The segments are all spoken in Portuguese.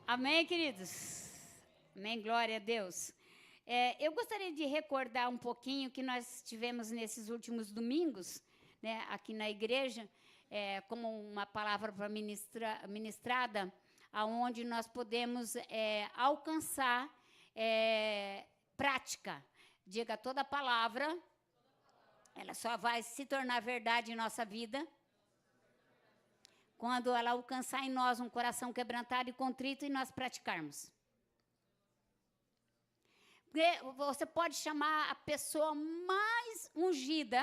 Amém, queridos? Amém, glória a Deus. Eu gostaria de recordar um pouquinho que nós tivemos nesses últimos domingos, né, aqui na igreja, como uma palavra para ministrada, aonde nós podemos alcançar prática. Diga, toda palavra, ela só vai se tornar verdade em nossa vida quando ela alcançar em nós um coração quebrantado e contrito e nós praticarmos. Porque você pode chamar a pessoa mais ungida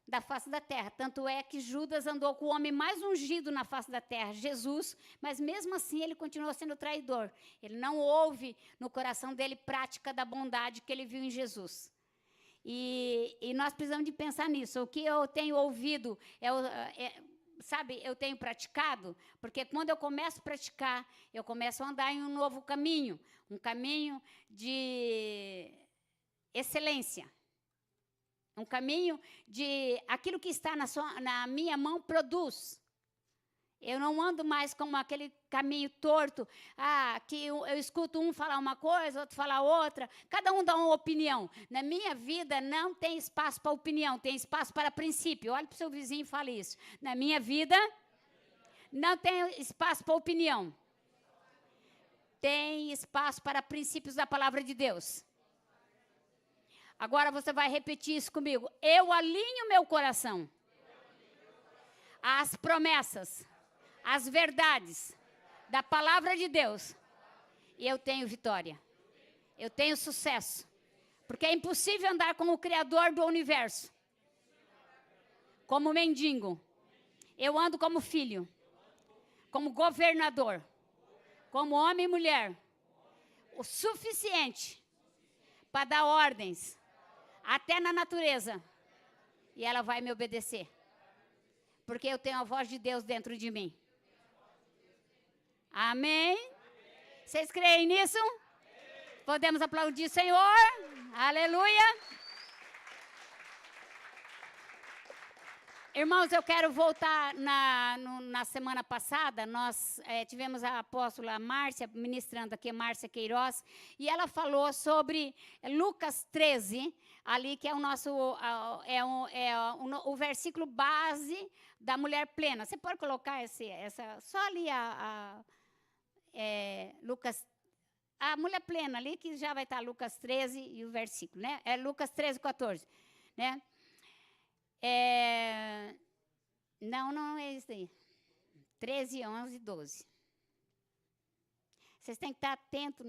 da face da terra. Tanto é que Judas andou com o homem mais ungido na face da terra, Jesus, mas mesmo assim ele continuou sendo traidor. Ele não houve no coração dele prática da bondade que ele viu em Jesus. E nós precisamos de pensar nisso. O que eu tenho ouvido sabe, eu tenho praticado, porque quando eu começo a praticar, eu começo a andar em um novo caminho, um caminho de excelência, um caminho de aquilo que está na minha mão produz. Eu não ando mais como aquele caminho torto, que eu escuto um falar uma coisa, outro falar outra, cada um dá uma opinião. Na minha vida não tem espaço para opinião, tem espaço para princípio. Olhe para o seu vizinho e fale isso. Na minha vida não tem espaço para opinião. Tem espaço para princípios da palavra de Deus. Agora você vai repetir isso comigo. Eu alinho meu coração às promessas, as verdades da palavra de Deus, e eu tenho vitória, eu tenho sucesso, porque é impossível andar com o Criador do universo como mendigo. Eu ando como filho, como governador, como homem e mulher, o suficiente para dar ordens até na natureza, e ela vai me obedecer, porque eu tenho a voz de Deus dentro de mim. Amém? Vocês creem nisso? Podemos aplaudir o Senhor? Aleluia! Irmãos, eu quero voltar na semana passada, nós tivemos a apóstola Márcia, ministrando aqui, Márcia Queiroz, e ela falou sobre Lucas 13, ali que é o nosso, o versículo base da mulher plena. Você pode colocar só ali Lucas, a mulher plena ali, que já vai estar Lucas 13 e o versículo, né? É Lucas 13, 14, né? Não é isso aí. 13, 11 e 12. Vocês têm que estar atentos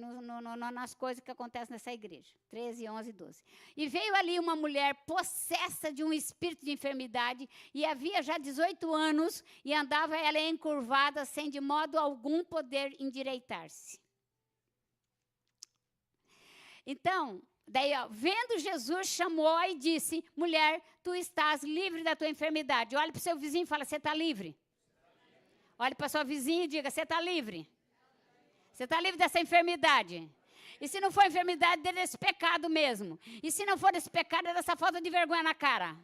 nas coisas que acontecem nessa igreja. 13, 11 e 12. E veio ali uma mulher possessa de um espírito de enfermidade, e havia já 18 anos, e andava ela encurvada, sem de modo algum poder endireitar-se. Então, daí, vendo Jesus, chamou e disse: mulher, tu estás livre da tua enfermidade. Olhe para o seu vizinho e fala: você está livre. Olhe para a sua vizinha e diga: você está livre. Você está livre dessa enfermidade. E se não for enfermidade, é desse pecado mesmo. E se não for desse pecado, é dessa falta de vergonha na cara.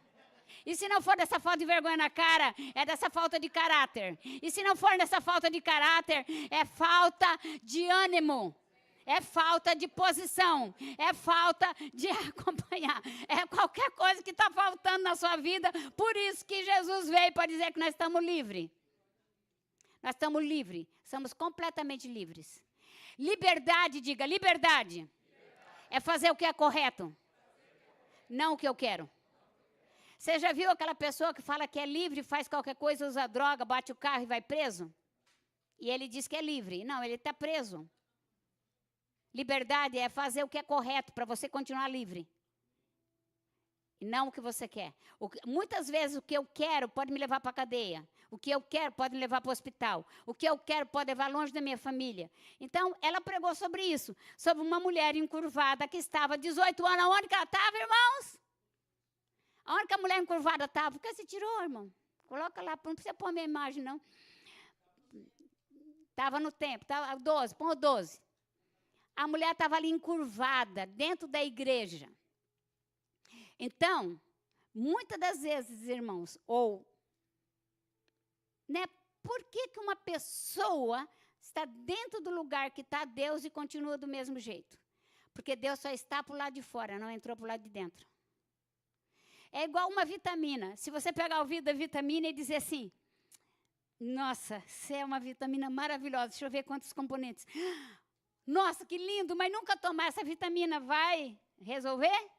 E se não for dessa falta de vergonha na cara, é dessa falta de caráter. E se não for dessa falta de caráter, é falta de ânimo. É falta de posição, é falta de acompanhar, é qualquer coisa que está faltando na sua vida. Por isso que Jesus veio para dizer que nós estamos livres. Nós estamos livres, somos completamente livres. Liberdade, diga, liberdade. É fazer o que é correto, não o que eu quero. Você já viu aquela pessoa que fala que é livre, faz qualquer coisa, usa droga, bate o carro e vai preso? E ele diz que é livre. Não, ele está preso. Liberdade é fazer o que é correto para você continuar livre. E não o que você quer. Muitas vezes o que eu quero pode me levar para a cadeia. O que eu quero pode me levar para o hospital. O que eu quero pode levar longe da minha família. Então, ela pregou sobre isso. Sobre uma mulher encurvada que estava 18 anos. Onde que ela estava, irmãos? Onde que a mulher encurvada estava? Por que você tirou, irmão? Coloca lá, não precisa pôr a minha imagem, não. Estava no templo, estava 12, põe o 12. A mulher estava ali encurvada, dentro da igreja. Então, muitas das vezes, irmãos, por que uma pessoa está dentro do lugar que está Deus e continua do mesmo jeito. Porque Deus só está para o lado de fora, não entrou para o lado de dentro. É igual uma vitamina. Se você pegar o vidro da vitamina e dizer assim, nossa, isso é uma vitamina maravilhosa, deixa eu ver quantos componentes. Nossa, que lindo, mas nunca tomar essa vitamina vai resolver?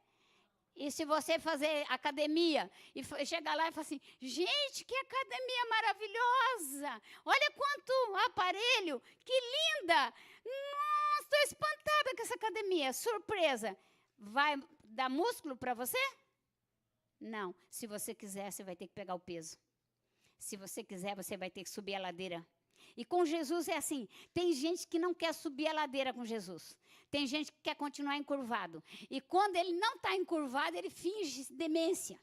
E se você fazer academia e chegar lá e falar assim, gente, que academia maravilhosa, olha quanto aparelho, que linda, nossa, estou espantada com essa academia, surpresa, vai dar músculo para você? Não, se você quiser, você vai ter que pegar o peso. Se você quiser, você vai ter que subir a ladeira. E com Jesus é assim, tem gente que não quer subir a ladeira com Jesus. Tem gente que quer continuar encurvado. E quando ele não está encurvado, ele finge demência.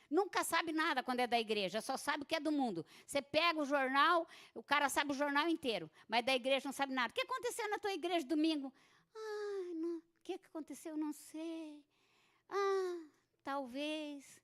Nunca sabe nada quando é da igreja, só sabe o que é do mundo. Você pega o jornal, o cara sabe o jornal inteiro, mas da igreja não sabe nada. O que aconteceu na tua igreja domingo? O que aconteceu? Não sei. Talvez.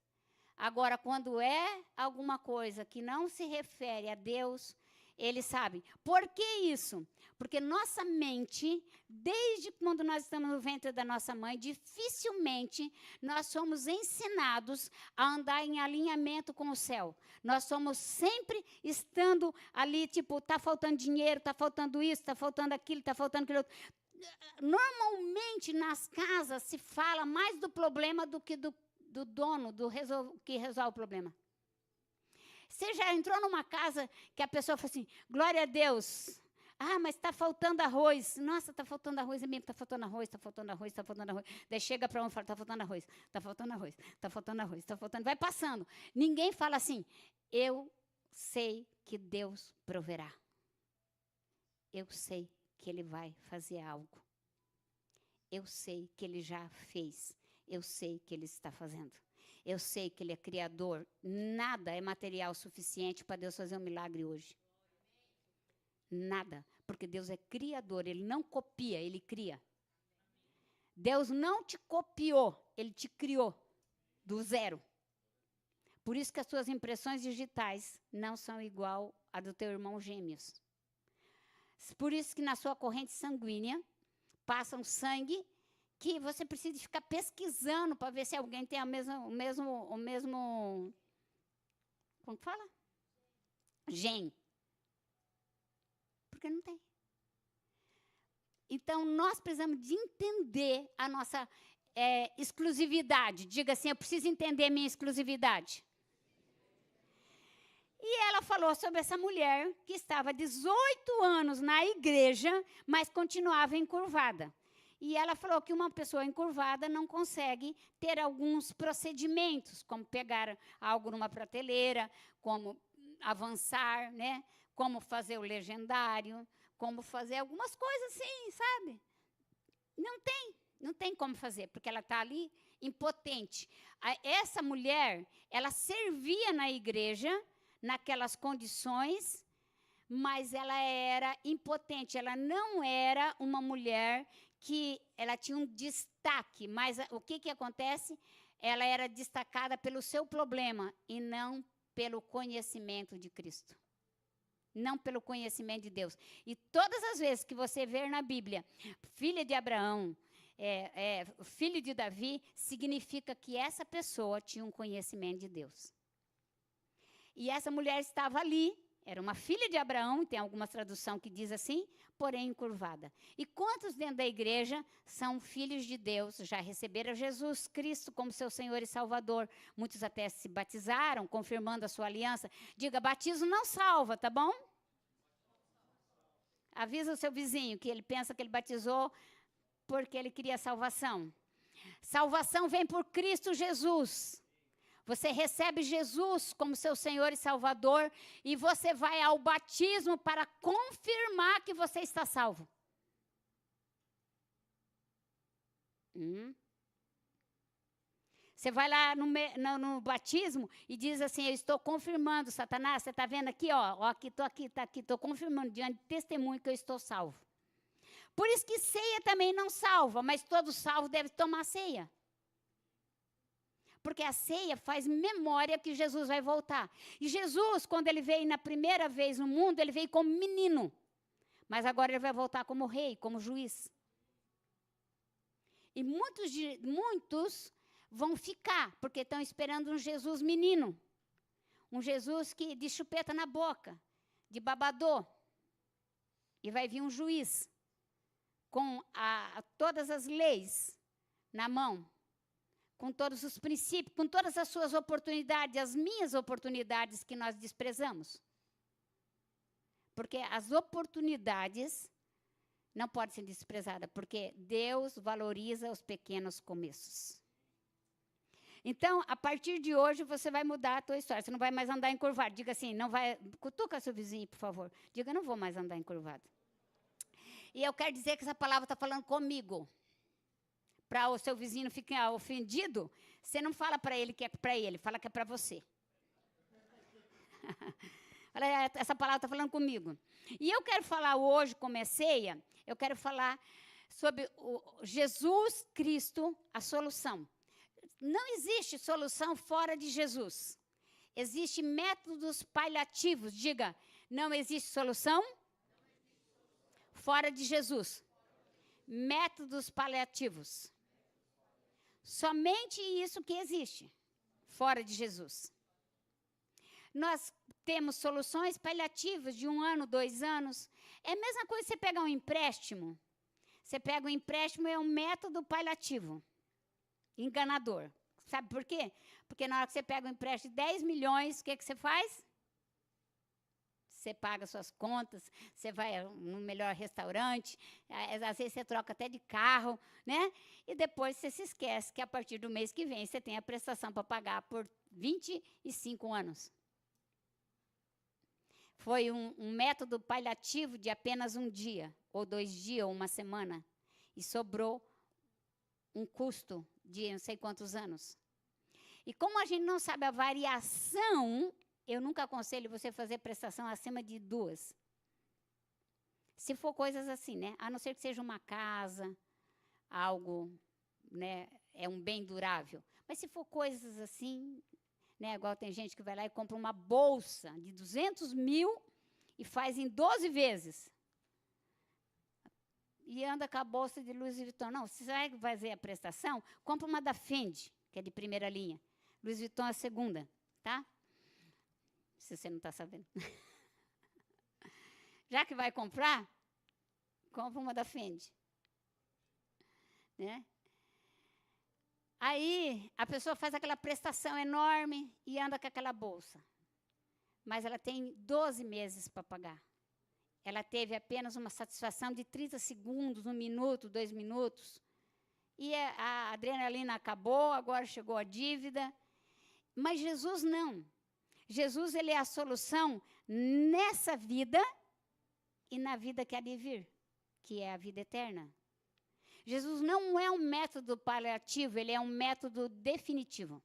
Agora, quando é alguma coisa que não se refere a Deus, ele sabe. Por que isso? Porque nossa mente, desde quando nós estamos no ventre da nossa mãe, dificilmente nós somos ensinados a andar em alinhamento com o céu. Nós somos sempre estando ali, tipo, está faltando dinheiro, está faltando isso, está faltando aquilo, está faltando aquilo outro. Normalmente, nas casas, se fala mais do problema do que do dono, que resolve o problema. Você já entrou numa casa que a pessoa fala assim, glória a Deus. Mas está faltando arroz. Nossa, está faltando arroz, é mesmo, está faltando arroz, está faltando arroz, está faltando arroz. Daí chega para um e fala, está faltando arroz, está faltando arroz, está faltando arroz, está faltando. Vai passando. Ninguém fala assim, eu sei que Deus proverá. Eu sei que Ele vai fazer algo. Eu sei que Ele já fez. Eu sei que Ele está fazendo. Eu sei que Ele é criador. Nada é material suficiente para Deus fazer um milagre hoje. Nada. Porque Deus é criador. Ele não copia, Ele cria. Deus não te copiou, Ele te criou do zero. Por isso que as suas impressões digitais não são igual a do teu irmão gêmeos. Por isso que na sua corrente sanguínea passa um sangue que você precisa ficar pesquisando para ver se alguém tem o mesmo, como que fala? Gene. Porque não tem. Então, nós precisamos de entender a nossa exclusividade. Diga assim, eu preciso entender minha exclusividade. E ela falou sobre essa mulher que estava 18 anos na igreja, mas continuava encurvada. E ela falou que uma pessoa encurvada não consegue ter alguns procedimentos, como pegar algo numa prateleira, como avançar, né? Como fazer o legendário, como fazer algumas coisas assim, sabe? Não tem como fazer, porque ela está ali impotente. Essa mulher, ela servia na igreja, naquelas condições, mas ela era impotente, ela não era uma mulher que ela tinha um destaque, mas o que acontece? Ela era destacada pelo seu problema e não pelo conhecimento de Cristo. Não pelo conhecimento de Deus. E todas as vezes que você vê na Bíblia, filha de Abraão, filho de Davi, significa que essa pessoa tinha um conhecimento de Deus. E essa mulher estava ali, era uma filha de Abraão, tem alguma tradução que diz assim, porém encurvada. E quantos dentro da igreja são filhos de Deus, já receberam Jesus Cristo como seu Senhor e Salvador? Muitos até se batizaram, confirmando a sua aliança. Diga, batismo não salva, tá bom? Avisa o seu vizinho que ele pensa que ele batizou porque ele queria salvação. Salvação vem por Cristo Jesus. Você recebe Jesus como seu Senhor e Salvador e você vai ao batismo para confirmar que você está salvo. Você vai lá no batismo e diz assim, eu estou confirmando, Satanás, você está vendo aqui, ó, aqui, estou confirmando diante de testemunho que eu estou salvo. Por isso que ceia também não salva, mas todo salvo deve tomar ceia. Porque a ceia faz memória que Jesus vai voltar. E Jesus, quando ele veio na primeira vez no mundo, ele veio como menino. Mas agora ele vai voltar como rei, como juiz. E muitos vão ficar, porque estão esperando um Jesus menino. Um Jesus que de chupeta na boca, de babador. E vai vir um juiz com todas as leis na mão, com todos os princípios, com todas as suas oportunidades, as minhas oportunidades que nós desprezamos. Porque as oportunidades não podem ser desprezadas, porque Deus valoriza os pequenos começos. Então, a partir de hoje, você vai mudar a tua história. Você não vai mais andar encurvado. Diga assim, não vai... Cutuca seu vizinho, por favor. Diga, não vou mais andar encurvado. E eu quero dizer que essa palavra está falando comigo. Para o seu vizinho não ficar ofendido, você não fala para ele que é para ele, fala que é para você. Essa palavra está falando comigo. E eu quero falar hoje, como é ceia, eu quero falar sobre o Jesus Cristo, a solução. Não existe solução fora de Jesus. Existem métodos paliativos. Diga, não existe solução fora de Jesus. Métodos paliativos. Somente isso que existe fora de Jesus. Nós temos soluções paliativas de 1 ano, 2 anos. É a mesma coisa que você pegar um empréstimo. Você pega um empréstimo, é um método paliativo. Enganador. Sabe por quê? Porque na hora que você pega um empréstimo de 10 milhões, o que você faz? Você paga suas contas, você vai no melhor restaurante, às vezes você troca até de carro, né? E depois você se esquece que a partir do mês que vem você tem a prestação para pagar por 25 anos. Foi um método paliativo de apenas um dia, ou 2 dias, ou uma semana. E sobrou um custo de não sei quantos anos. E como a gente não sabe a variação, eu nunca aconselho você fazer prestação acima de 2. Se for coisas assim, né? A não ser que seja uma casa, algo, né? É um bem durável. Mas se for coisas assim, né? Igual tem gente que vai lá e compra uma bolsa de 200 mil e faz em 12 vezes. E anda com a bolsa de Louis Vuitton. Não, se você vai fazer a prestação, compra uma da Fendi, que é de primeira linha. Louis Vuitton é a segunda, tá? Se você não está sabendo. Já que vai comprar, compra uma da Fendi. Né? Aí, a pessoa faz aquela prestação enorme e anda com aquela bolsa. Mas ela tem 12 meses para pagar. Ela teve apenas uma satisfação de 30 segundos, 1 minuto, 2 minutos. E a adrenalina acabou, agora chegou a dívida. Mas Jesus não. Jesus, ele é a solução nessa vida e na vida que há de vir, que é a vida eterna. Jesus não é um método paliativo, ele é um método definitivo.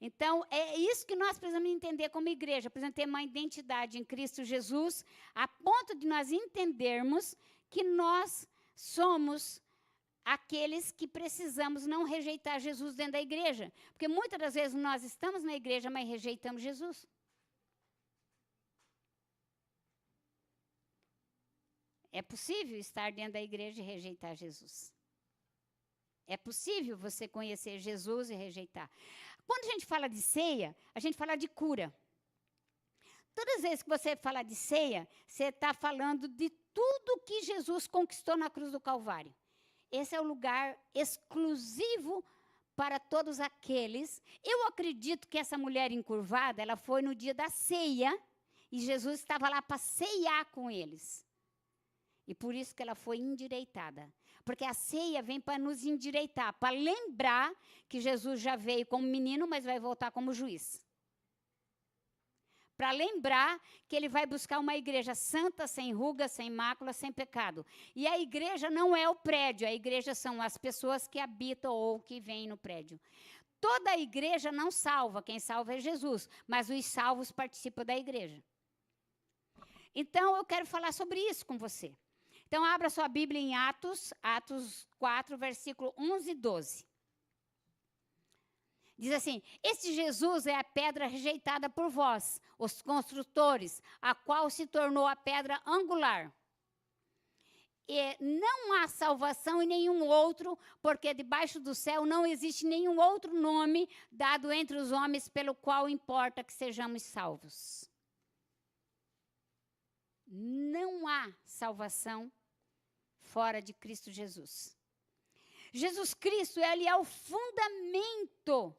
Então, é isso que nós precisamos entender como igreja. Precisamos ter uma identidade em Cristo Jesus, a ponto de nós entendermos que nós somos aqueles que precisamos não rejeitar Jesus dentro da igreja. Porque muitas das vezes nós estamos na igreja, mas rejeitamos Jesus. É possível estar dentro da igreja e rejeitar Jesus. É possível você conhecer Jesus e rejeitar. Quando a gente fala de ceia, a gente fala de cura. Todas as vezes que você fala de ceia, você está falando de tudo que Jesus conquistou na cruz do Calvário. Esse é o lugar exclusivo para todos aqueles. Eu acredito que essa mulher encurvada, ela foi no dia da ceia, e Jesus estava lá para ceiar com eles. E por isso que ela foi endireitada. Porque a ceia vem para nos endireitar, para lembrar que Jesus já veio como menino, mas vai voltar como juiz. Para lembrar que ele vai buscar uma igreja santa, sem ruga, sem mácula, sem pecado. E a igreja não é o prédio, a igreja são as pessoas que habitam ou que vêm no prédio. Toda a igreja não salva, quem salva é Jesus, mas os salvos participam da igreja. Então, eu quero falar sobre isso com você. Então, abra sua Bíblia em Atos 4, versículo 11 e 12. Diz assim, este Jesus é a pedra rejeitada por vós, os construtores, a qual se tornou a pedra angular. E não há salvação em nenhum outro, porque debaixo do céu não existe nenhum outro nome dado entre os homens pelo qual importa que sejamos salvos. Não há salvação fora de Cristo Jesus. Jesus Cristo, ele é o fundamento.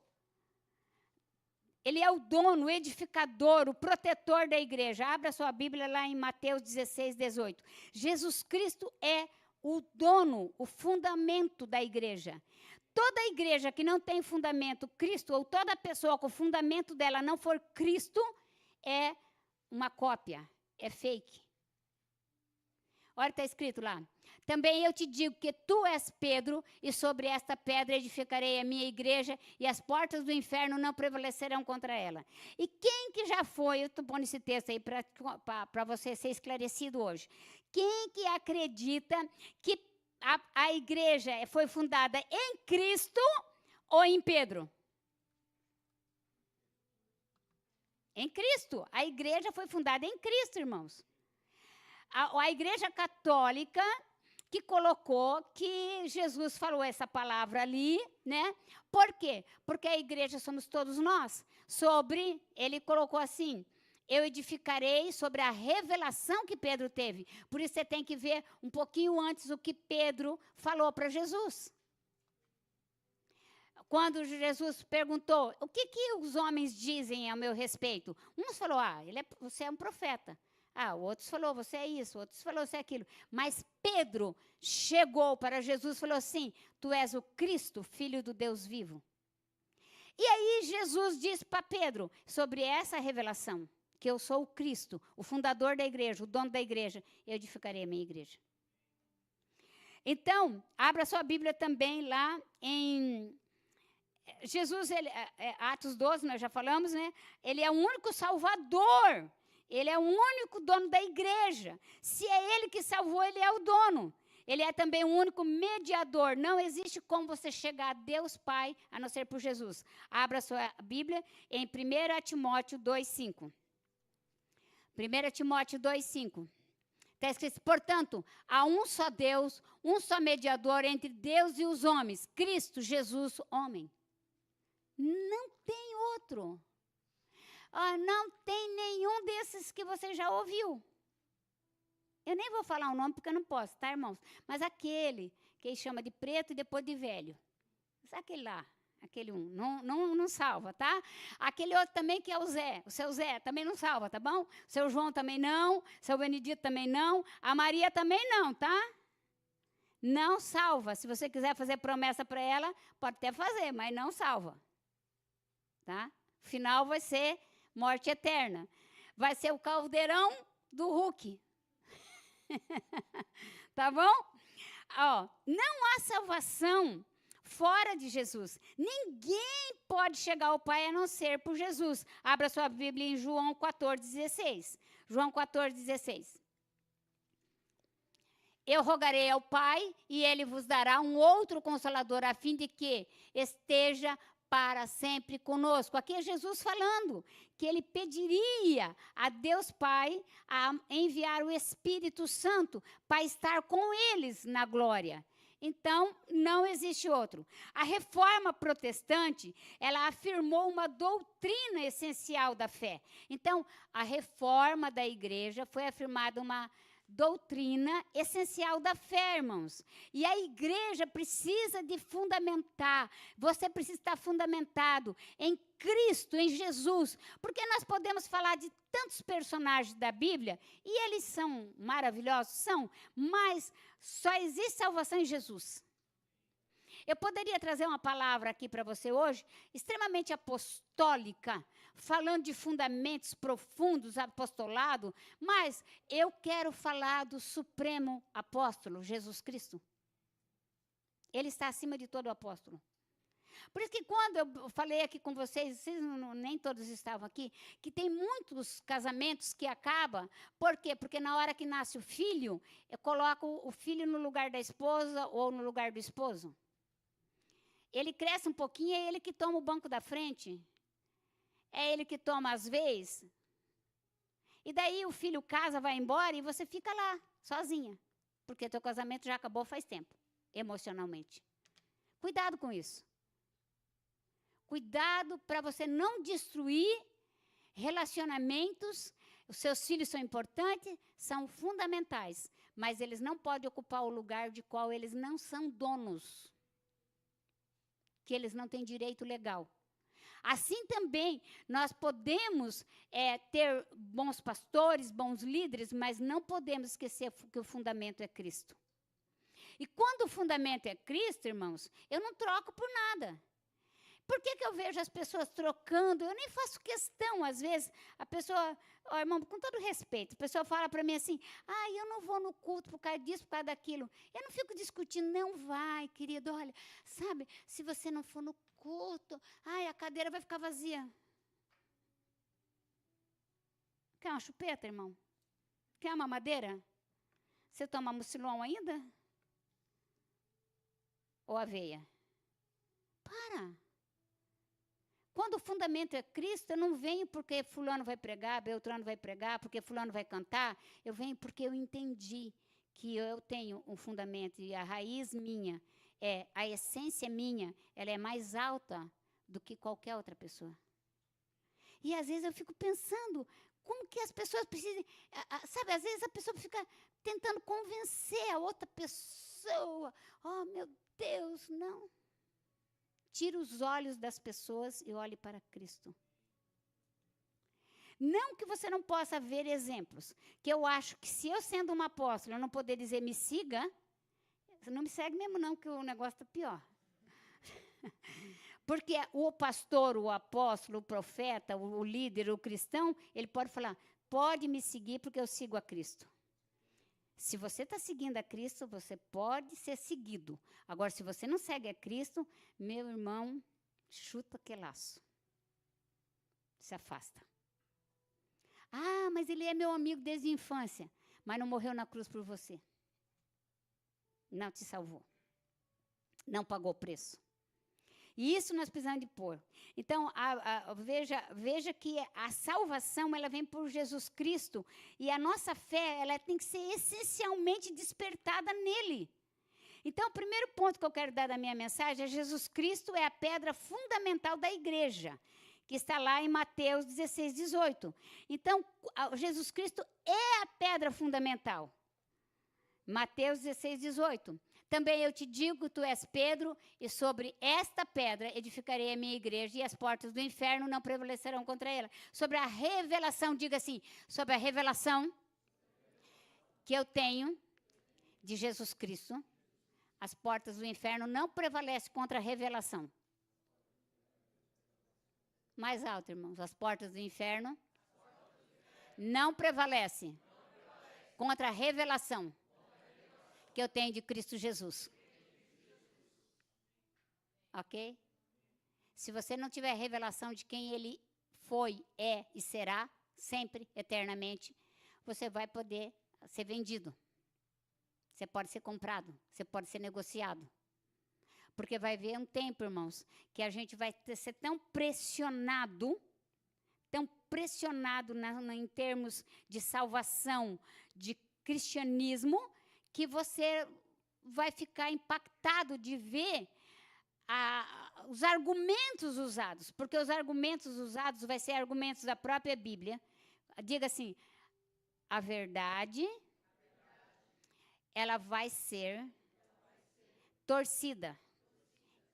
Ele é o dono, o edificador, o protetor da igreja. Abra sua Bíblia lá em Mateus 16, 18. Jesus Cristo é o dono, o fundamento da igreja. Toda igreja que não tem fundamento Cristo, ou toda pessoa com o fundamento dela não for Cristo, é uma cópia, é fake. Olha, está escrito lá. Também eu te digo que tu és Pedro, e sobre esta pedra edificarei a minha igreja, e as portas do inferno não prevalecerão contra ela. E quem que já foi, eu estou pondo esse texto aí para você ser esclarecido hoje. Quem que acredita que a igreja foi fundada em Cristo ou em Pedro? Em Cristo. A igreja foi fundada em Cristo, irmãos. A igreja católica que colocou que Jesus falou essa palavra ali, né? Por quê? Porque a igreja somos todos nós. Ele colocou assim, eu edificarei sobre a revelação que Pedro teve. Por isso você tem que ver um pouquinho antes o que Pedro falou para Jesus. Quando Jesus perguntou, o que os homens dizem a meu respeito? Uns falou, você é um profeta. Outros falou, você é isso, outros falou, você é aquilo. Mas Pedro chegou para Jesus e falou assim, tu és o Cristo, Filho do Deus vivo. E aí Jesus disse para Pedro, sobre essa revelação, que eu sou o Cristo, o fundador da igreja, o dono da igreja, eu edificarei a minha igreja. Então, abra sua Bíblia também lá em Jesus, Atos 12, nós já falamos, né? Ele é o único salvador. Ele é o único dono da igreja. Se é ele que salvou, ele é o dono. Ele é também o único mediador. Não existe como você chegar a Deus Pai, a não ser por Jesus. Abra sua Bíblia em 1 Timóteo 2,5. 1 Timóteo 2,5. Está escrito, portanto, há um só Deus, um só mediador entre Deus e os homens, Cristo Jesus, homem. Não tem outro. Não tem nenhum desses que você já ouviu. Eu nem vou falar o nome porque eu não posso, tá, irmãos? Mas aquele que ele chama de preto e depois de velho. Aquele lá, aquele um, não salva, tá? Aquele outro também que é o Zé, o seu Zé também não salva, tá bom? O seu João também não, o seu Benedito também não, a Maria também não, tá? Não salva. Se você quiser fazer promessa para ela, pode até fazer, mas não salva. Tá? O final vai ser morte eterna. Vai ser o caldeirão do Hulk. Tá bom? Não há salvação fora de Jesus. Ninguém pode chegar ao Pai a não ser por Jesus. Abra sua Bíblia em João 14,16. João 14,16. Eu rogarei ao Pai e Ele vos dará um outro Consolador, a fim de que esteja para sempre conosco. Aqui é Jesus falando que ele pediria a Deus Pai a enviar o Espírito Santo para estar com eles na glória. Então, não existe outro. A reforma protestante, ela afirmou uma doutrina essencial da fé. Então, a reforma da igreja foi afirmada uma doutrina essencial da fé, irmãos. E a igreja precisa de fundamentar. Você precisa estar fundamentado em Cristo, em Jesus. Porque nós podemos falar de tantos personagens da Bíblia, e eles são maravilhosos, são, mas só existe salvação em Jesus. Eu poderia trazer uma palavra aqui para você hoje, extremamente apostólica, falando de fundamentos profundos, apostolado, mas eu quero falar do supremo apóstolo, Jesus Cristo. Ele está acima de todo apóstolo. Por isso que quando eu falei aqui com vocês nem todos estavam aqui, que tem muitos casamentos que acabam, por quê? Porque na hora que nasce o filho, eu coloco o filho no lugar da esposa ou no lugar do esposo. Ele cresce um pouquinho, é ele que toma o banco da frente. É ele que toma as vezes. E daí o filho casa, vai embora e você fica lá, sozinha. Porque teu casamento já acabou faz tempo, emocionalmente. Cuidado com isso. Cuidado para você não destruir relacionamentos. Os seus filhos são importantes, são fundamentais, mas eles não podem ocupar o lugar de qual eles não são donos, que eles não têm direito legal. Assim também, nós podemos ter bons pastores, bons líderes, mas não podemos esquecer que o fundamento é Cristo. E quando o fundamento é Cristo, irmãos, eu não troco por nada. Por que eu vejo as pessoas trocando? Eu nem faço questão, às vezes, a pessoa, irmão, com todo respeito, a pessoa fala para mim assim, eu não vou no culto por causa disso, por causa daquilo. Eu não fico discutindo, não vai, querido, olha, sabe, se você não for no culto, a cadeira vai ficar vazia. Quer uma chupeta, irmão? Quer uma madeira? Você toma mucilon ainda? Ou aveia? Para. Quando o fundamento é Cristo, eu não venho porque fulano vai pregar, Beltrano vai pregar, porque fulano vai cantar. Eu venho porque eu entendi que eu tenho um fundamento e a raiz minha, a essência minha, ela é mais alta do que qualquer outra pessoa. E às vezes eu fico pensando, como que as pessoas precisam... sabe, às vezes a pessoa fica tentando convencer a outra pessoa. Oh, meu Deus, não. Tire os olhos das pessoas e olhe para Cristo. Não que você não possa ver exemplos, que eu acho que se eu sendo uma apóstola, eu não poder dizer me siga, você não me segue mesmo não, que o negócio está pior. Porque o pastor, o apóstolo, o profeta, o líder, o cristão, ele pode falar, pode me seguir porque eu sigo a Cristo. Se você está seguindo a Cristo, você pode ser seguido. Agora, se você não segue a Cristo, meu irmão, chuta aquele laço. Se afasta. Mas ele é meu amigo desde a infância, mas não morreu na cruz por você. Não te salvou. Não pagou o preço. E isso nós precisamos de pôr. Então, veja que a salvação, ela vem por Jesus Cristo. E a nossa fé, ela tem que ser essencialmente despertada nele. Então, o primeiro ponto que eu quero dar da minha mensagem é Jesus Cristo é a pedra fundamental da igreja, que está lá em Mateus 16, 18. Então, Jesus Cristo é a pedra fundamental. Mateus 16, 18. Também eu te digo, tu és Pedro, e sobre esta pedra edificarei a minha igreja, e as portas do inferno não prevalecerão contra ela. Sobre a revelação, diga assim, sobre a revelação que eu tenho de Jesus Cristo, as portas do inferno não prevalecem contra a revelação. Mais alto, irmãos, as portas do inferno não prevalecem contra a revelação que eu tenho de Cristo Jesus. Ok? Se você não tiver revelação de quem ele foi, é e será, sempre, eternamente, você vai poder ser vendido. Você pode ser comprado, você pode ser negociado. Porque vai haver um tempo, irmãos, que a gente vai ser tão pressionado em termos de salvação, de cristianismo, que você vai ficar impactado de ver os argumentos usados, porque os argumentos usados vai ser argumentos da própria Bíblia. Diga assim, a verdade, ela vai ser torcida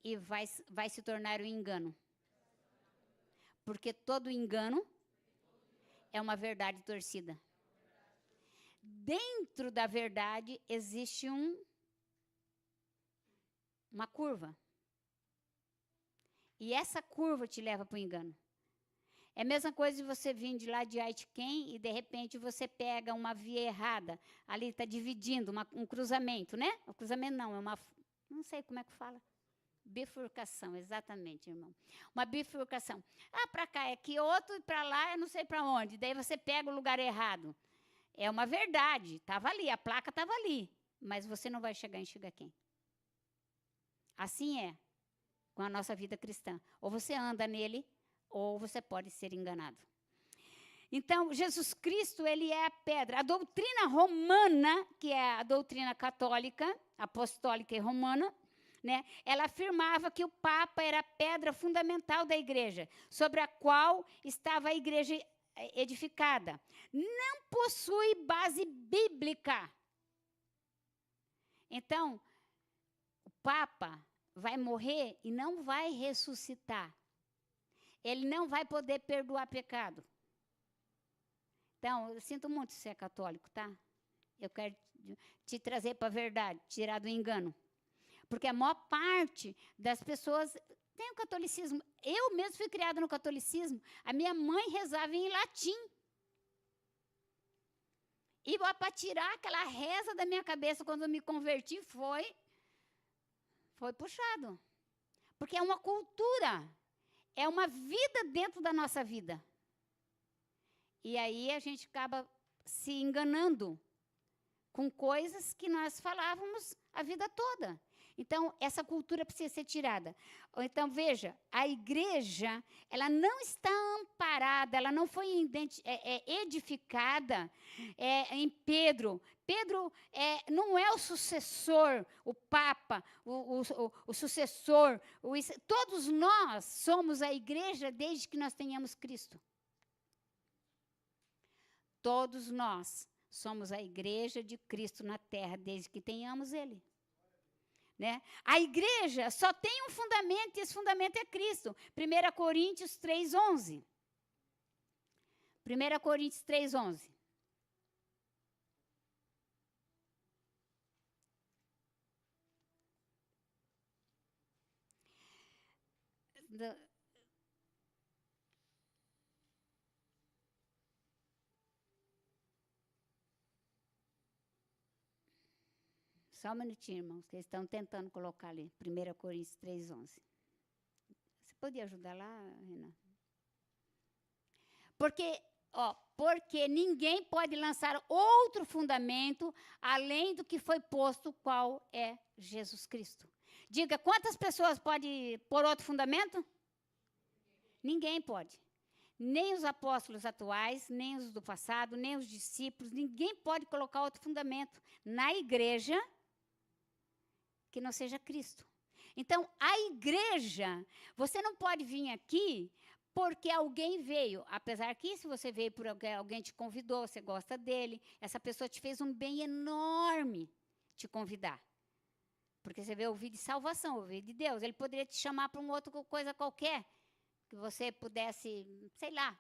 e vai se tornar um engano. Porque todo engano é uma verdade torcida. Dentro da verdade existe uma curva. E essa curva te leva para o engano. É a mesma coisa de você vir de lá de Aitken e de repente você pega uma via errada. Ali está dividindo um cruzamento, né? O cruzamento não, é uma... Não sei como é que fala. Bifurcação, exatamente, irmão. Uma bifurcação. Para cá é aqui outro e para lá é não sei para onde. Daí você pega o lugar errado. É uma verdade, estava ali, a placa estava ali, mas você não vai chegar em Chigaquém. Assim é com a nossa vida cristã. Ou você anda nele, ou você pode ser enganado. Então, Jesus Cristo, ele é a pedra. A doutrina romana, que é a doutrina católica, apostólica e romana, né, ela afirmava que o Papa era a pedra fundamental da igreja, sobre a qual estava a igreja edificada. Não possui base bíblica. Então, o Papa vai morrer e não vai ressuscitar. Ele não vai poder perdoar pecado. Então, eu sinto muito se é católico, tá? Eu quero te trazer para a verdade, tirar do engano. Porque a maior parte das pessoas tem o catolicismo. Eu mesmo fui criada no catolicismo. A minha mãe rezava em latim. E para tirar aquela reza da minha cabeça quando eu me converti foi puxado. Porque é uma cultura, é uma vida dentro da nossa vida. E aí a gente acaba se enganando com coisas que nós falávamos a vida toda. Então, essa cultura precisa ser tirada. Então, veja, a igreja, ela não está amparada, ela não foi edificada em Pedro. Pedro não é o sucessor, o Papa, o sucessor. Todos nós somos a igreja desde que nós tenhamos Cristo. Todos nós somos a igreja de Cristo na terra, desde que tenhamos Ele. Né? A igreja só tem um fundamento, e esse fundamento é Cristo. 1 Coríntios 3:11. 1 Coríntios 3:11. Só um minutinho, irmãos, que eles estão tentando colocar ali. 1 Coríntios 3:11. Você podia ajudar lá, Renan? Porque ninguém pode lançar outro fundamento além do que foi posto, qual é Jesus Cristo. Diga, quantas pessoas podem pôr outro fundamento? Ninguém pode. Nem os apóstolos atuais, nem os do passado, nem os discípulos, ninguém pode colocar outro fundamento na igreja que não seja Cristo. Então, a igreja, você não pode vir aqui porque alguém veio. Apesar que, se você veio por alguém te convidou, você gosta dele, essa pessoa te fez um bem enorme te convidar. Porque você veio ouvir de salvação, ouvir de Deus. Ele poderia te chamar para uma outra coisa qualquer, que você pudesse, sei lá.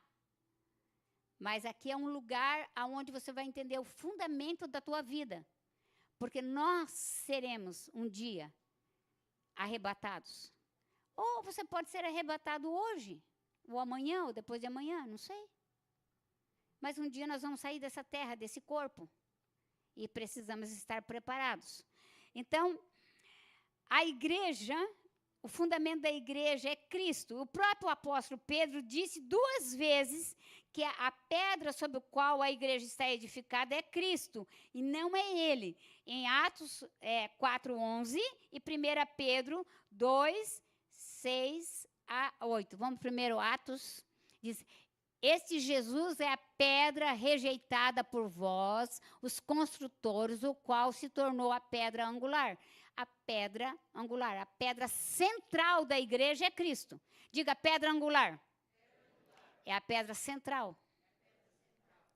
Mas aqui é um lugar onde você vai entender o fundamento da tua vida. Porque nós seremos um dia arrebatados. Ou você pode ser arrebatado hoje, ou amanhã, ou depois de amanhã, não sei. Mas um dia nós vamos sair dessa terra, desse corpo. E precisamos estar preparados. Então, a igreja, o fundamento da igreja é Cristo. O próprio apóstolo Pedro disse 2 vezes que a pedra sobre a qual a igreja está edificada é Cristo, e não é ele. Em Atos 4:11 e 1 Pedro 2:6-8. Vamos primeiro, Atos. Diz, este Jesus é a pedra rejeitada por vós, os construtores, o qual se tornou a pedra angular. A pedra angular, a pedra central da igreja é Cristo. Diga, pedra angular. É a pedra central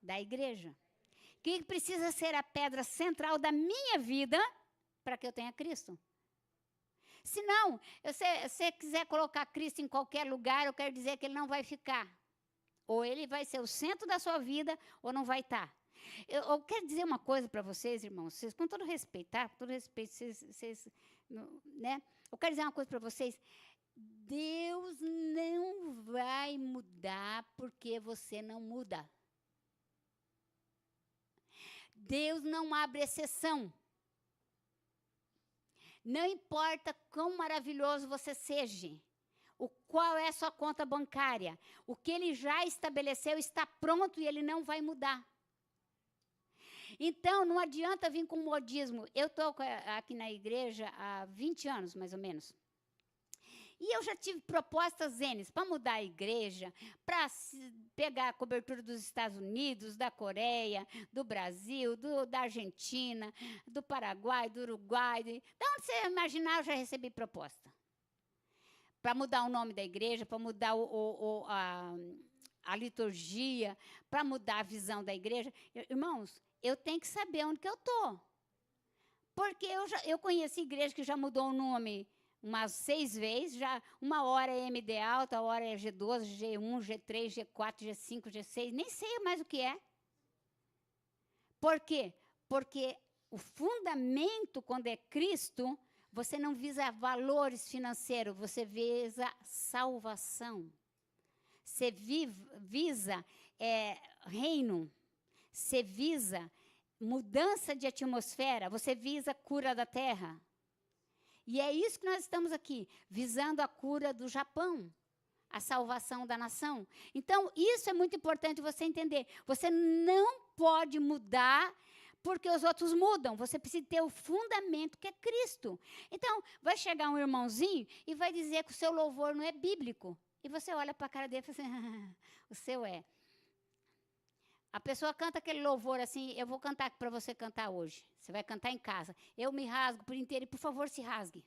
da igreja. O que precisa ser a pedra central da minha vida para que eu tenha Cristo? Se não, se você quiser colocar Cristo em qualquer lugar, eu quero dizer que ele não vai ficar. Ou ele vai ser o centro da sua vida, ou não vai estar. Eu quero dizer uma coisa para vocês, irmãos, com todo respeito, tá? Com todo respeito, né? Eu quero dizer uma coisa para vocês. Deus não vai mudar porque você não muda. Deus não abre exceção. Não importa quão maravilhoso você seja, qual é a sua conta bancária, o que ele já estabeleceu está pronto e ele não vai mudar. Então, não adianta vir com modismo. Eu estou aqui na igreja há 20 anos, mais ou menos. E eu já tive propostas N para mudar a igreja, para pegar a cobertura dos Estados Unidos, da Coreia, do Brasil, da Argentina, do Paraguai, do Uruguai. De onde você imaginar, eu já recebi proposta. Para mudar o nome da igreja, para mudar a liturgia, para mudar a visão da igreja. Irmãos, eu tenho que saber onde que eu estou. Porque eu conheci igreja que já mudou o nome umas 6 vezes, já uma hora é MD alta, a hora é G12, G1, G3, G4, G5, G6, nem sei mais o que é. Por quê? Porque o fundamento, quando é Cristo, você não visa valores financeiros, você visa salvação. Você visa reino, você visa mudança de atmosfera, você visa cura da terra. E é isso que nós estamos aqui, visando a cura do Japão, a salvação da nação. Então, isso é muito importante você entender. Você não pode mudar porque os outros mudam. Você precisa ter o fundamento que é Cristo. Então, vai chegar um irmãozinho e vai dizer que o seu louvor não é bíblico. E você olha para a cara dele e fala assim, o seu é. A pessoa canta aquele louvor assim, eu vou cantar para você cantar hoje. Você vai cantar em casa. Eu me rasgo por inteiro e, por favor, se rasgue.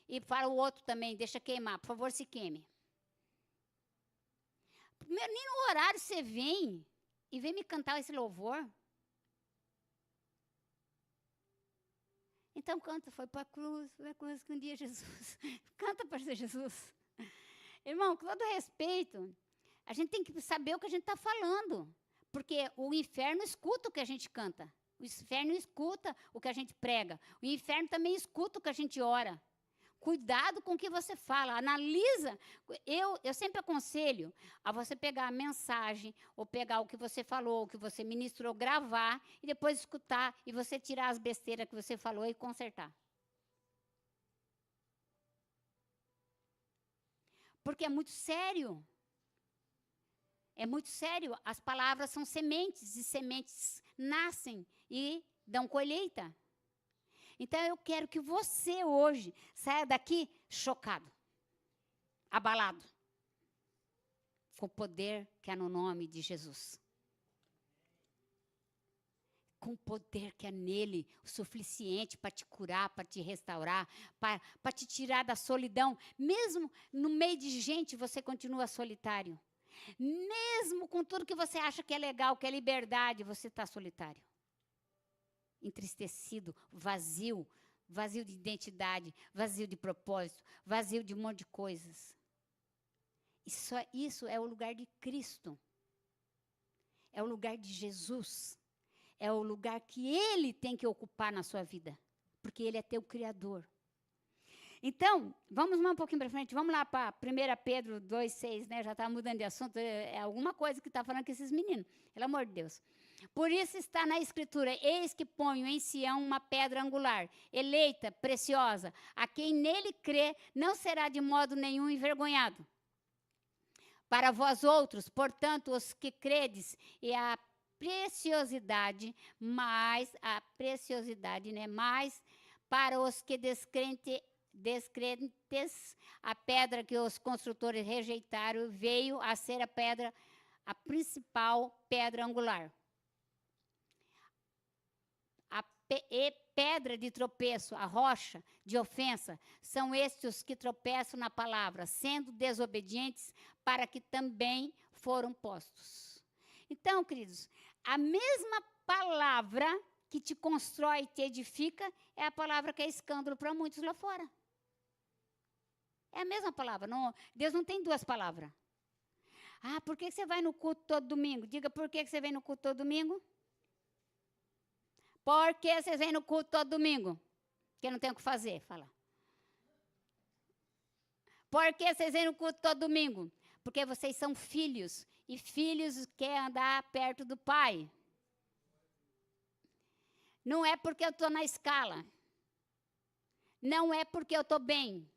E para o outro também, deixa queimar, por favor, se queime. Nem no horário você vem e vem me cantar esse louvor. Então canta, foi para a cruz que um dia Jesus. Canta para Jesus. Irmão, com todo respeito, a gente tem que saber o que a gente está falando. Porque o inferno escuta o que a gente canta. O inferno escuta o que a gente prega. O inferno também escuta o que a gente ora. Cuidado com o que você fala. Analisa. Eu sempre aconselho a você pegar a mensagem, ou pegar o que você falou, o que você ministrou, gravar, e depois escutar, e você tirar as besteiras que você falou e consertar. Porque é muito sério. É muito sério. As palavras são sementes, e sementes nascem e dão colheita. Então, eu quero que você hoje saia daqui chocado, abalado, com o poder que é no nome de Jesus. Com o poder que é nele, o suficiente para te curar, para te restaurar, para te tirar da solidão. Mesmo no meio de gente, você continua solitário. Mesmo com tudo que você acha que é legal, que é liberdade, você está solitário. Entristecido, vazio de identidade, vazio de propósito, vazio de um monte de coisas. Isso é o lugar de Cristo. É o lugar de Jesus. É o lugar que Ele tem que ocupar na sua vida. Porque Ele é teu Criador. Então, vamos um pouquinho para frente. Vamos lá para 1 Pedro 2,6, né? Já está mudando de assunto. É alguma coisa que está falando com esses meninos. Pelo amor de Deus. Por isso está na Escritura, eis que ponho em Sião uma pedra angular, eleita, preciosa. A quem nele crê não será de modo nenhum envergonhado. Para vós outros, portanto, os que credes, e a preciosidade, mais para os que descrentes, a pedra que os construtores rejeitaram veio a ser a principal pedra angular. Pedra de tropeço, a rocha de ofensa, são estes os que tropeçam na palavra, sendo desobedientes, para que também foram postos. Então, queridos, a mesma palavra que te constrói e te edifica é a palavra que é escândalo para muitos lá fora. É a mesma palavra. Deus não tem duas palavras. Ah, por que você vai no culto todo domingo? Diga, por que você vem no culto todo domingo? Por que vocês vêm no culto todo domingo? Porque não tem o que fazer, fala. Por que vocês vêm no culto todo domingo? Porque vocês são filhos, e filhos querem andar perto do pai. Não é porque eu estou na escala. Não é porque eu estou bem.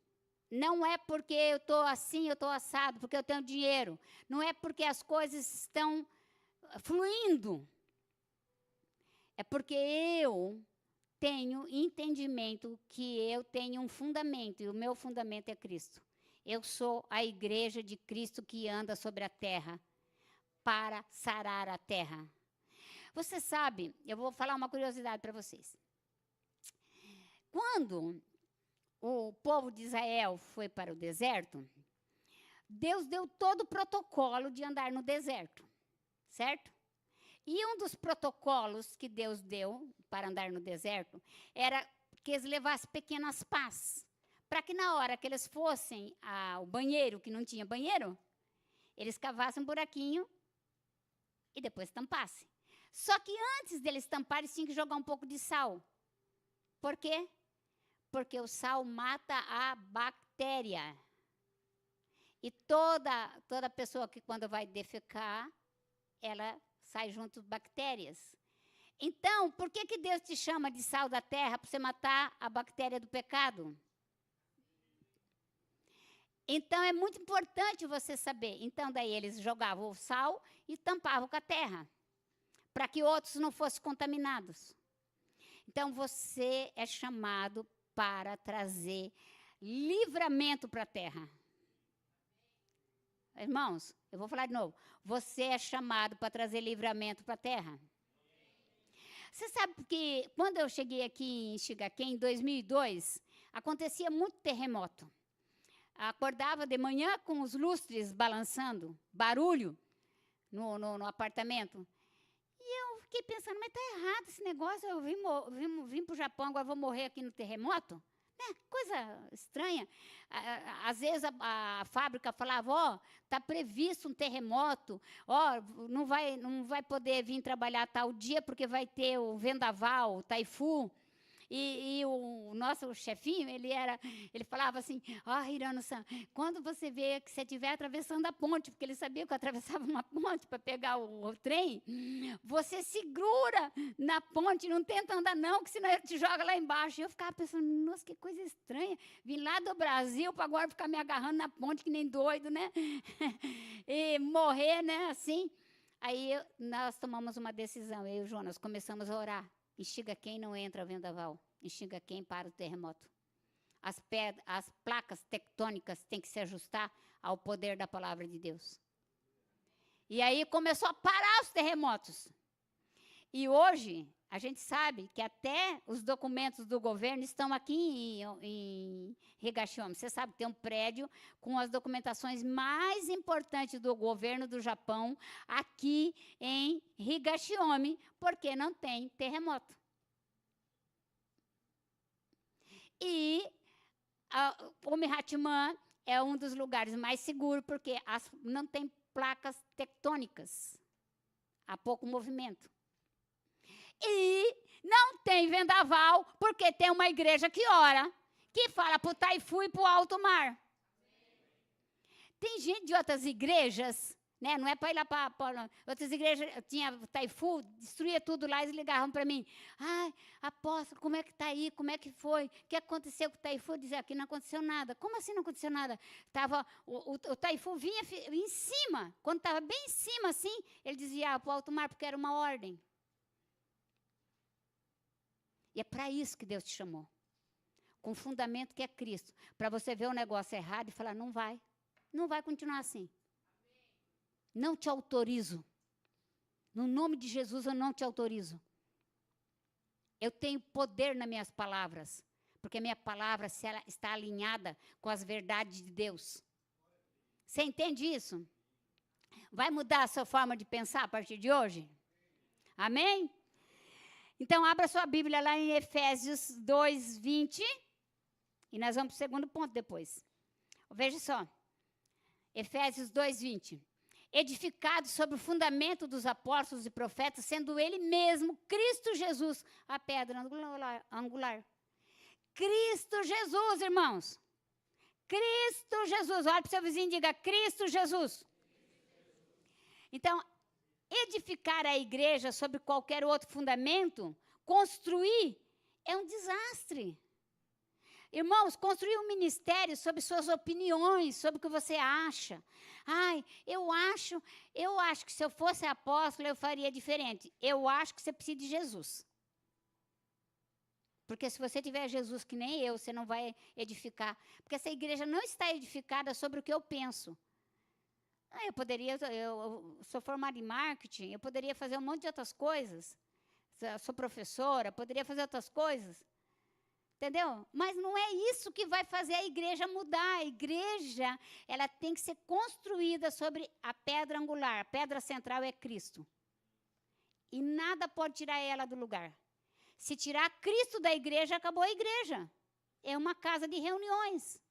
Não é porque eu estou assim, eu estou assado, porque eu tenho dinheiro. Não é porque as coisas estão fluindo. É porque eu tenho entendimento que eu tenho um fundamento, e o meu fundamento é Cristo. Eu sou a igreja de Cristo que anda sobre a terra para sarar a terra. Você sabe, eu vou falar uma curiosidade para vocês. Quando o povo de Israel foi para o deserto, Deus deu todo o protocolo de andar no deserto, certo? E um dos protocolos que Deus deu para andar no deserto era que eles levassem pequenas pás, para que na hora que eles fossem ao banheiro, que não tinha banheiro, eles cavassem um buraquinho e depois tampassem. Só que antes deles tamparem, eles tinham que jogar um pouco de sal. Por quê? Porque o sal mata a bactéria. E toda pessoa que quando vai defecar, ela sai junto bactérias. Então, por que Deus te chama de sal da terra? Para você matar a bactéria do pecado. Então, é muito importante você saber. Então, daí eles jogavam o sal e tampavam com a terra, para que outros não fossem contaminados. Então, você é chamado para trazer livramento para a terra. Irmãos, eu vou falar de novo. Você é chamado para trazer livramento para a terra. Você sabe que quando eu cheguei aqui em Xigaquém, em 2002, acontecia muito terremoto. Acordava de manhã com os lustres balançando, barulho no apartamento. E eu fiquei pensando, mas está errado esse negócio, eu vim para o Japão, agora vou morrer aqui no terremoto? Coisa estranha. Às vezes a fábrica falava, está previsto um terremoto, não vai poder vir trabalhar tal dia porque vai ter o vendaval, o taifu. E o nosso chefinho, ele falava assim, Hirano-san, quando você vê que você estiver atravessando a ponte, porque ele sabia que eu atravessava uma ponte para pegar o trem, você segura na ponte, não tenta andar não, que senão ele te joga lá embaixo. E eu ficava pensando, nossa, que coisa estranha, vim lá do Brasil para agora ficar me agarrando na ponte que nem doido, né? E morrer, né, assim. Aí nós tomamos uma decisão, eu e o Jonas começamos a orar. Em Xigaquém não entra vendaval. Em Xigaquém para o terremoto. As placas tectônicas têm que se ajustar ao poder da palavra de Deus. E aí começou a parar os terremotos. E hoje, a gente sabe que até os documentos do governo estão aqui em Higashiome. Você sabe que tem um prédio com as documentações mais importantes do governo do Japão aqui em Higashiome, porque não tem terremoto. E o Mihachiman é um dos lugares mais seguros, porque não tem placas tectônicas. Há pouco movimento. E não tem vendaval, porque tem uma igreja que ora, que fala para o taifu e para o alto mar. Tem gente de outras igrejas, né? Não é para ir lá para outras igrejas, tinha taifu, destruía tudo lá, eles ligavam para mim. Ai, apóstolo, como é que está aí? Como é que foi? O que aconteceu com o taifu? Dizia, aqui não aconteceu nada. Como assim não aconteceu nada? O taifu vinha em cima, quando estava bem em cima assim, ele dizia para o alto mar, porque era uma ordem. E é para isso que Deus te chamou. Com fundamento que é Cristo. Para você ver o negócio errado e falar, não vai. Não vai continuar assim. Não te autorizo. No nome de Jesus, eu não te autorizo. Eu tenho poder nas minhas palavras. Porque minha palavra está alinhada com as verdades de Deus. Você entende isso? Vai mudar a sua forma de pensar a partir de hoje? Amém? Então, abra sua Bíblia lá em Efésios 2, 20. E nós vamos para o segundo ponto depois. Veja só. Efésios 2, 20. Edificado sobre o fundamento dos apóstolos e profetas, sendo ele mesmo, Cristo Jesus, a pedra angular. Cristo Jesus, irmãos. Cristo Jesus. Olha para o seu vizinho e diga, Cristo Jesus. Então, edificar a igreja sobre qualquer outro fundamento, construir, é um desastre. Irmãos, construir um ministério sobre suas opiniões, sobre o que você acha. Ai, eu acho que se eu fosse apóstolo, eu faria diferente. Eu acho que você precisa de Jesus. Porque se você tiver Jesus que nem eu, você não vai edificar. Porque essa igreja não está edificada sobre o que eu penso. Eu sou formada em marketing, eu poderia fazer um monte de outras coisas. Sou professora, poderia fazer outras coisas. Entendeu? Mas não é isso que vai fazer a igreja mudar. A igreja, ela tem que ser construída sobre a pedra angular. A pedra central é Cristo. E nada pode tirar ela do lugar. Se tirar Cristo da igreja, acabou a igreja. É uma casa de reuniões.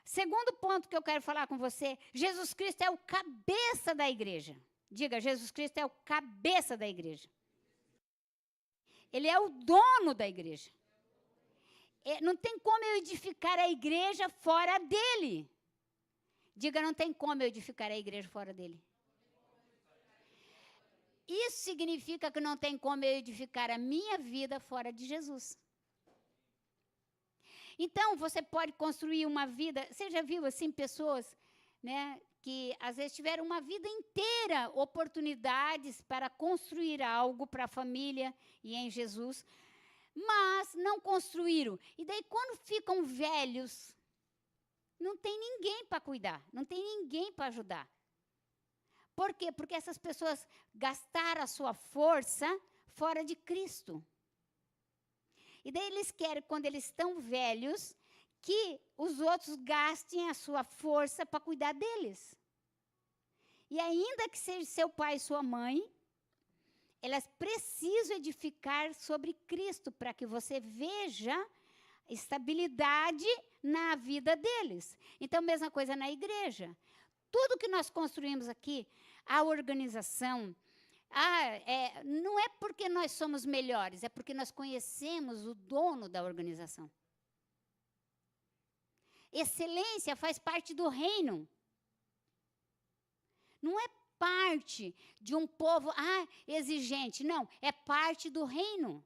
Segundo ponto que eu quero falar com você, Jesus Cristo é o cabeça da igreja. Diga, Jesus Cristo é o cabeça da igreja. Ele é o dono da igreja. Não tem como eu edificar a igreja fora dele. Diga, não tem como eu edificar a igreja fora dele. Isso significa que não tem como eu edificar a minha vida fora de Jesus. Então, você pode construir uma vida... Você já viu, assim, pessoas, né, que às vezes tiveram uma vida inteira, oportunidades para construir algo para a família e em Jesus, mas não construíram. E daí, quando ficam velhos, não tem ninguém para cuidar, não tem ninguém para ajudar. Por quê? Porque essas pessoas gastaram a sua força fora de Cristo. E daí eles querem, quando eles estão velhos, que os outros gastem a sua força para cuidar deles. E ainda que seja seu pai e sua mãe, elas precisam edificar sobre Cristo para que você veja estabilidade na vida deles. Então, mesma coisa na igreja. Tudo que nós construímos aqui, a organização, não é porque nós somos melhores, é porque nós conhecemos o dono da organização. Excelência faz parte do reino. Não é parte de um povo exigente, não. É parte do reino.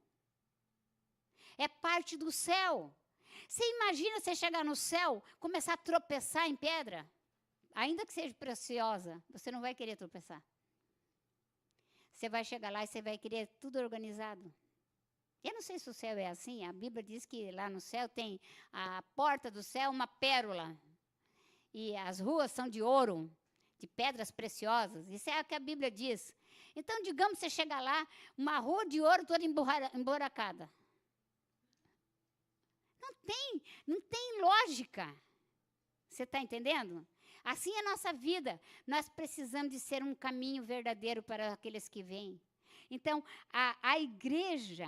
É parte do céu. Você imagina você chegar no céu, começar a tropeçar em pedra? Ainda que seja preciosa, você não vai querer tropeçar. Você vai chegar lá e você vai querer tudo organizado. Eu não sei se o céu é assim. A Bíblia diz que lá no céu tem a porta do céu, uma pérola. E as ruas são de ouro, de pedras preciosas. Isso é o que a Bíblia diz. Então, digamos, você chega lá, uma rua de ouro toda emburacada. Não tem lógica. Você está entendendo? Assim é a nossa vida. Nós precisamos de ser um caminho verdadeiro para aqueles que vêm. Então, a igreja,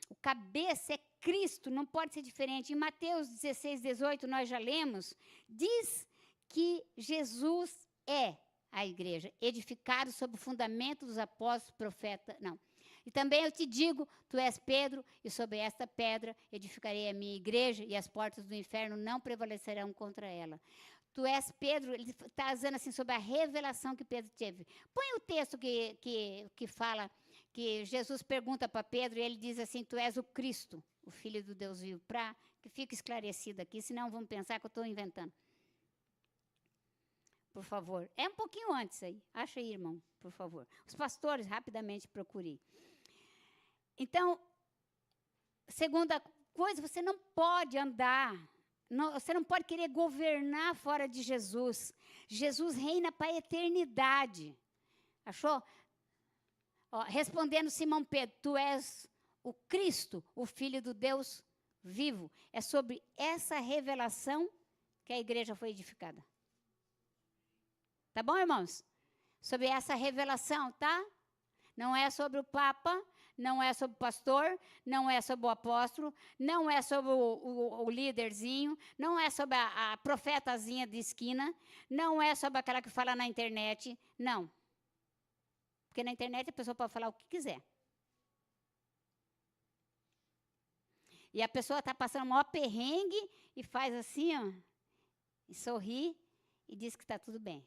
o cabeça é Cristo, não pode ser diferente. Em Mateus 16, 18, nós já lemos, diz que Jesus é a igreja, edificado sobre o fundamento dos apóstolos, profetas, não. E também eu te digo, tu és Pedro, e sobre esta pedra edificarei a minha igreja, e as portas do inferno não prevalecerão contra ela. Tu és Pedro, ele está usando assim sobre a revelação que Pedro teve. Põe o texto que fala, que Jesus pergunta para Pedro, e ele diz assim, tu és o Cristo, o Filho do Deus vivo, para que fique esclarecido aqui, senão vão pensar que eu estou inventando. Por favor. É um pouquinho antes aí. Acha aí, irmão, por favor. Os pastores, rapidamente procurem. Então, segunda coisa, você não pode andar, você não pode querer governar fora de Jesus. Jesus reina para a eternidade. Achou? Respondendo Simão Pedro, tu és o Cristo, o Filho do Deus vivo. É sobre essa revelação que a igreja foi edificada. Tá bom, irmãos? Sobre essa revelação, tá? Não é sobre o Papa, não é sobre o pastor, não é sobre o apóstolo, não é sobre o líderzinho, não é sobre a profetazinha de esquina, não é sobre aquela que fala na internet, não. Porque na internet a pessoa pode falar o que quiser. E a pessoa está passando o maior perrengue e faz assim, ó, e sorri e diz que está tudo bem.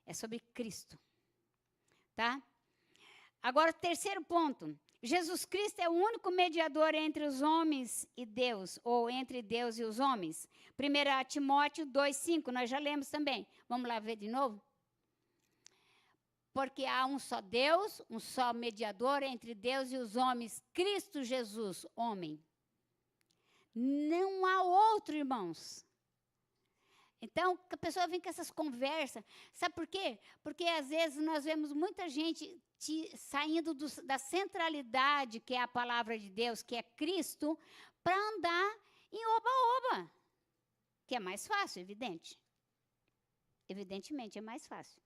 É sobre Cristo. Tá? Agora, o terceiro ponto. Jesus Cristo é o único mediador entre os homens e Deus, ou entre Deus e os homens. 1 Timóteo 2,5, nós já lemos também. Vamos lá ver de novo? Porque há um só Deus, um só mediador entre Deus e os homens, Cristo Jesus, homem. Não há outro, irmãos. Então, a pessoa vem com essas conversas. Sabe por quê? Porque, às vezes, nós vemos muita gente saindo da centralidade, que é a palavra de Deus, que é Cristo, para andar em oba-oba. Que é mais fácil, evidente. Evidentemente, é mais fácil.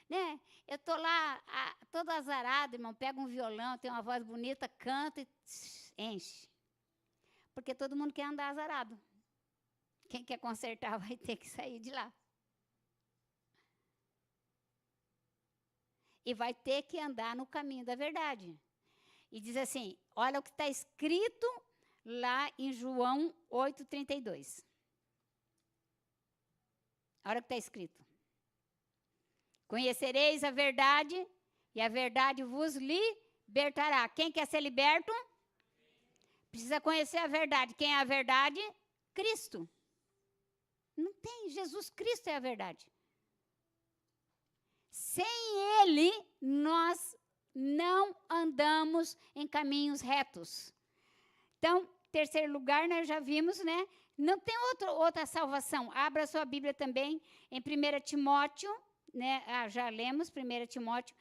Né? Eu estou lá, toda azarada, irmão, pega um violão, tem uma voz bonita, canta e enche. Porque todo mundo quer andar azarado. Quem quer consertar vai ter que sair de lá. E vai ter que andar no caminho da verdade. E diz assim, olha o que está escrito lá em João 8,32. Olha o que está escrito. Conhecereis a verdade, e a verdade vos libertará. Quem quer ser liberto? Precisa conhecer a verdade. Quem é a verdade? Cristo. Não tem, Jesus Cristo é a verdade. Sem Ele, nós não andamos em caminhos retos. Então, terceiro lugar, nós já vimos, né? Não tem outra salvação. Abra sua Bíblia também em 1 Timóteo, né? Já lemos 1 Timóteo.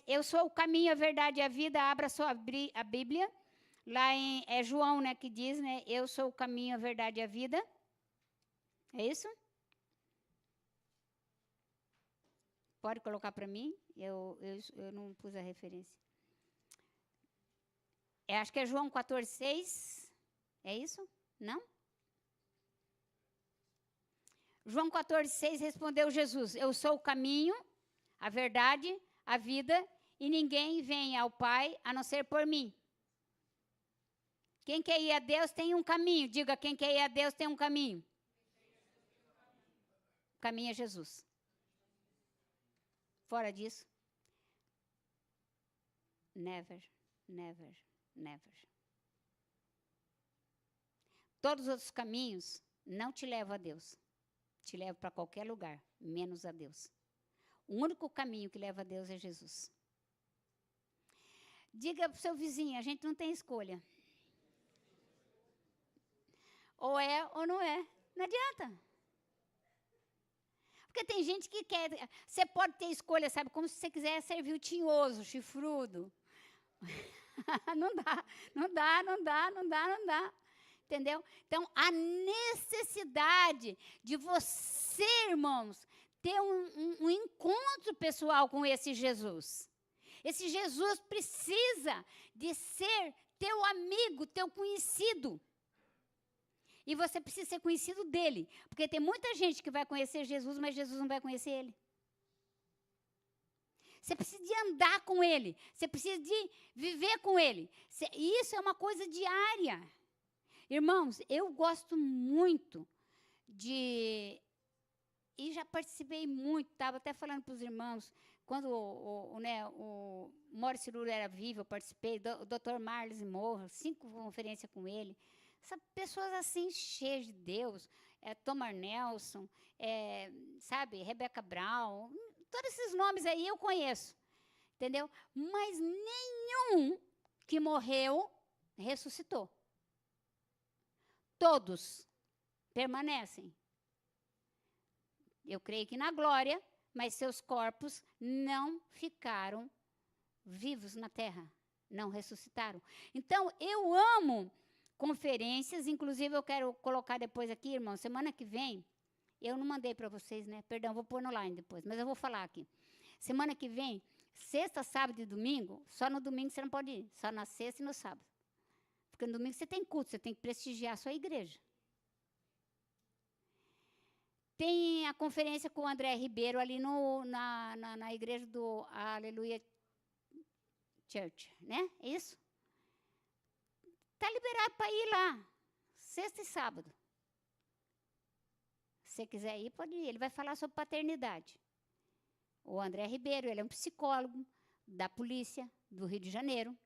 Eu sou o caminho, a verdade e a vida. Abra sua a Bíblia. Lá é João, né, que diz, né? Eu sou o caminho, a verdade e a vida. É isso? Pode colocar para mim? Eu não pus a referência. Acho que é João 14,6. É isso? Não? João 14,6 respondeu Jesus: Eu sou o caminho, a verdade, a vida, e ninguém vem ao Pai a não ser por mim. Quem quer ir a Deus tem um caminho. Diga, quem quer ir a Deus tem um caminho. O caminho é Jesus. Fora disso, never, never, never. Todos os outros caminhos não te levam a Deus. Te levam para qualquer lugar, menos a Deus. O único caminho que leva a Deus é Jesus. Diga para o seu vizinho, a gente não tem escolha. Ou é ou não é. Não adianta. Porque tem gente que quer. Você pode ter escolha, sabe? Como se você quiser servir o tinhoso, chifrudo. Não dá, não dá, não dá, não dá, não dá. Entendeu? Então, a necessidade de você, irmãos, ter um encontro pessoal com esse Jesus. Esse Jesus precisa de ser teu amigo, teu conhecido. E você precisa ser conhecido dele. Porque tem muita gente que vai conhecer Jesus, mas Jesus não vai conhecer ele. Você precisa de andar com ele. Você precisa de viver com ele. Isso é uma coisa diária. Irmãos, eu gosto muito de... E já participei muito, estava até falando para os irmãos, quando o Maurício Lula era vivo, eu participei, o Dr. Marles Morra, 5 conferências com ele. Pessoas assim, cheias de Deus, Tomar Nelson, sabe, Rebecca Brown, todos esses nomes aí eu conheço, entendeu? Mas nenhum que morreu ressuscitou. Todos permanecem. Eu creio que na glória, mas seus corpos não ficaram vivos na terra, não ressuscitaram. Então, eu amo conferências, inclusive eu quero colocar depois aqui, irmão, semana que vem, eu não mandei para vocês, né? Perdão, vou pôr no line depois, mas eu vou falar aqui. Semana que vem, sexta, sábado e domingo, só no domingo você não pode ir, só na sexta e no sábado. Porque no domingo você tem culto, você tem que prestigiar a sua igreja. Tem a conferência com o André Ribeiro ali na igreja do Aleluia Church, né? Isso? Está liberado para ir lá, sexta e sábado. Se você quiser ir, pode ir. Ele vai falar sobre paternidade. O André Ribeiro, ele é um psicólogo da polícia do Rio de Janeiro.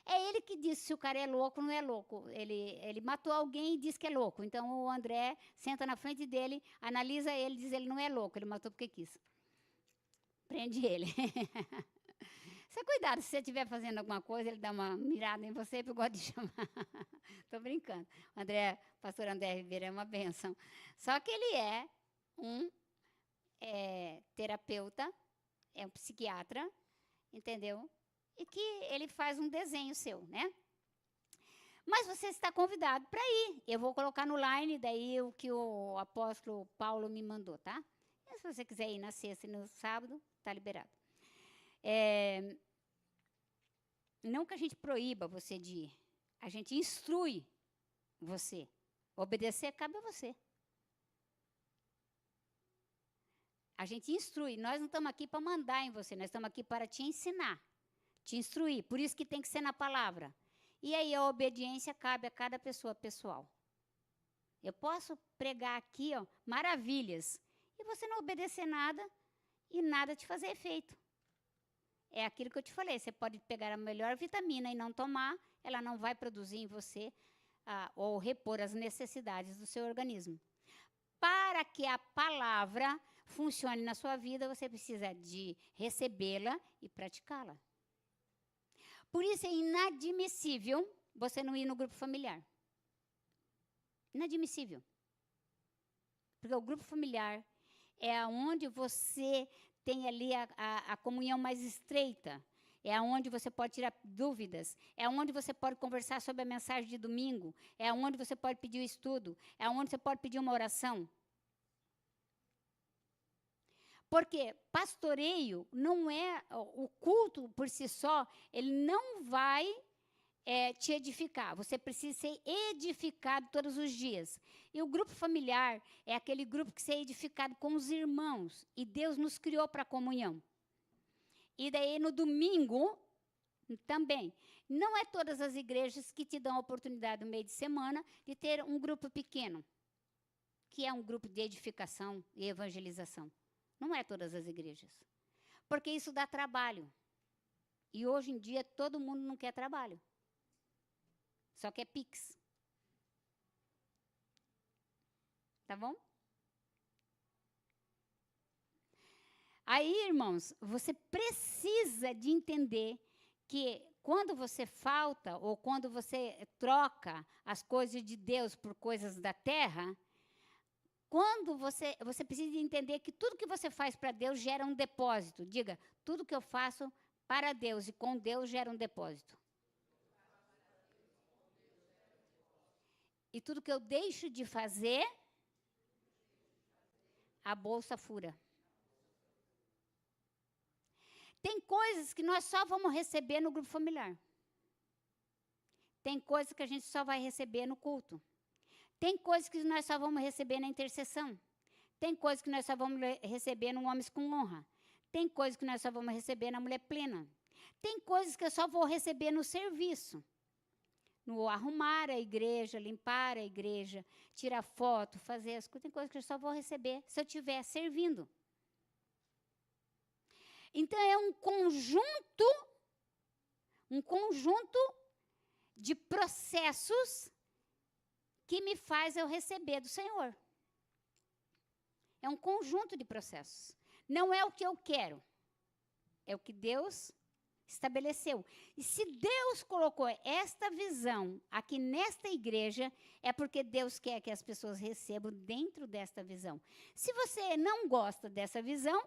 É ele que diz se o cara é louco ou não é louco. Ele matou alguém e diz que é louco. Então, o André senta na frente dele, analisa ele e diz que ele não é louco. Ele matou porque quis. Prende ele. Você cuidado, se você estiver fazendo alguma coisa, ele dá uma mirada em você, eu gosto de chamar. Estou brincando. O pastor André Ribeiro é uma bênção. Só que ele é um terapeuta, é um psiquiatra, entendeu? E que ele faz um desenho seu, né? Mas você está convidado para ir. Eu vou colocar no line, daí o que o apóstolo Paulo me mandou, tá? E se você quiser ir na sexta e no sábado, está liberado. Não que a gente proíba você de ir, a gente instrui você. Obedecer cabe a você. A gente instrui. Nós não estamos aqui para mandar em você, nós estamos aqui para te ensinar, te instruir. Por isso que tem que ser na palavra. E aí a obediência cabe a cada pessoa pessoal. Eu posso pregar aqui, ó, maravilhas, e você não obedecer nada e nada te fazer efeito. É aquilo que eu te falei, você pode pegar a melhor vitamina e não tomar, ela não vai produzir em você ou repor as necessidades do seu organismo. Para que a palavra funcione na sua vida, você precisa de recebê-la e praticá-la. Por isso é inadmissível você não ir no grupo familiar. Inadmissível. Porque o grupo familiar é onde você tem ali a comunhão mais estreita. É onde você pode tirar dúvidas. É onde você pode conversar sobre a mensagem de domingo. É onde você pode pedir o estudo. É onde você pode pedir uma oração. Porque pastoreio não é... O culto por si só, ele não vai te edificar. Você precisa ser edificado todos os dias. E o grupo familiar é aquele grupo que é edificado com os irmãos. E Deus nos criou para a comunhão. E daí, no domingo, também. Não é todas as igrejas que te dão a oportunidade, no meio de semana, de ter um grupo pequeno, que é um grupo de edificação e evangelização. Não é todas as igrejas. Porque isso dá trabalho. E hoje em dia, todo mundo não quer trabalho. Só quer Pix. Tá bom? Aí, irmãos, você precisa de entender que quando você falta ou quando você troca as coisas de Deus por coisas da terra, quando você precisa entender que tudo que você faz para Deus gera um depósito. Diga, tudo que eu faço para Deus e com Deus gera um depósito. E tudo que eu deixo de fazer, a bolsa fura. Tem coisas que nós só vamos receber no grupo familiar. Tem coisas que a gente só vai receber no culto. Tem coisas que nós só vamos receber na intercessão. Tem coisas que nós só vamos receber no Homens com Honra. Tem coisas que nós só vamos receber na Mulher Plena. Tem coisas que eu só vou receber no serviço. No arrumar a igreja, limpar a igreja, tirar foto, fazer as coisas. Tem coisas que eu só vou receber se eu estiver servindo. Então, é um conjunto de processos que me faz eu receber do Senhor. É um conjunto de processos. Não é o que eu quero, é o que Deus estabeleceu. E se Deus colocou esta visão aqui nesta igreja, é porque Deus quer que as pessoas recebam dentro desta visão. Se você não gosta dessa visão,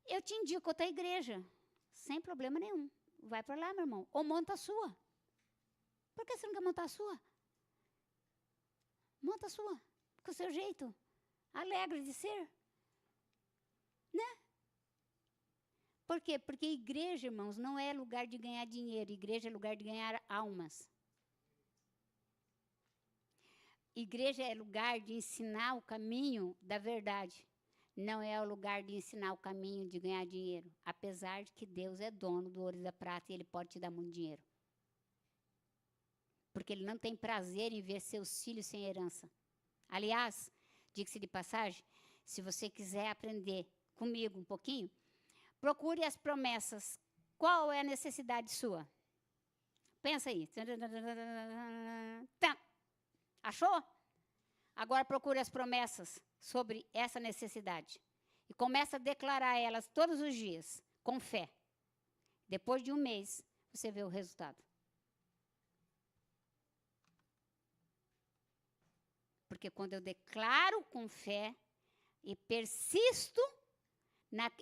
eu te indico outra igreja, sem problema nenhum. Vai para lá, meu irmão, ou monta a sua. Por que você não quer montar a sua? Monta a sua, com o seu jeito, alegre de ser. Né? Por quê? Porque igreja, irmãos, não é lugar de ganhar dinheiro. Igreja é lugar de ganhar almas. Igreja é lugar de ensinar o caminho da verdade. Não é o lugar de ensinar o caminho de ganhar dinheiro. Apesar de que Deus é dono do ouro e da prata e Ele pode te dar muito dinheiro. Porque Ele não tem prazer em ver seus filhos sem herança. Aliás, diga-se de passagem, se você quiser aprender comigo um pouquinho, procure as promessas. Qual é a necessidade sua? Pensa aí. Achou? Agora procure as promessas sobre essa necessidade. E começa a declarar elas todos os dias. com fé. Depois de um mês, você vê o resultado. Porque quando eu declaro com fé e persisto,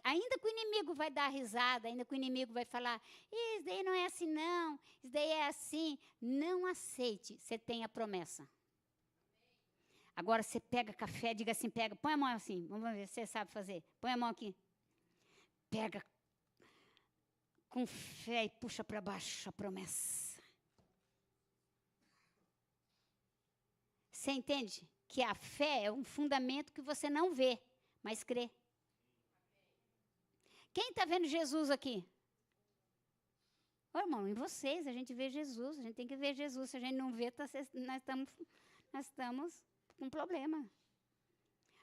ainda que o inimigo vai dar risada, ainda que o inimigo vai falar, isso daí não é assim não, isso daí é assim, não aceite, você tem a promessa. Agora você pega café, diga assim, põe a mão assim, vamos ver se você sabe fazer, põe a mão aqui. Pega com fé e puxa para baixo a promessa. Você entende que a fé é um fundamento que você não vê, mas crê. Quem está vendo Jesus aqui? Ô, irmão, em vocês, a gente vê Jesus, a gente tem que ver Jesus. Se a gente não vê, nós estamos com problema.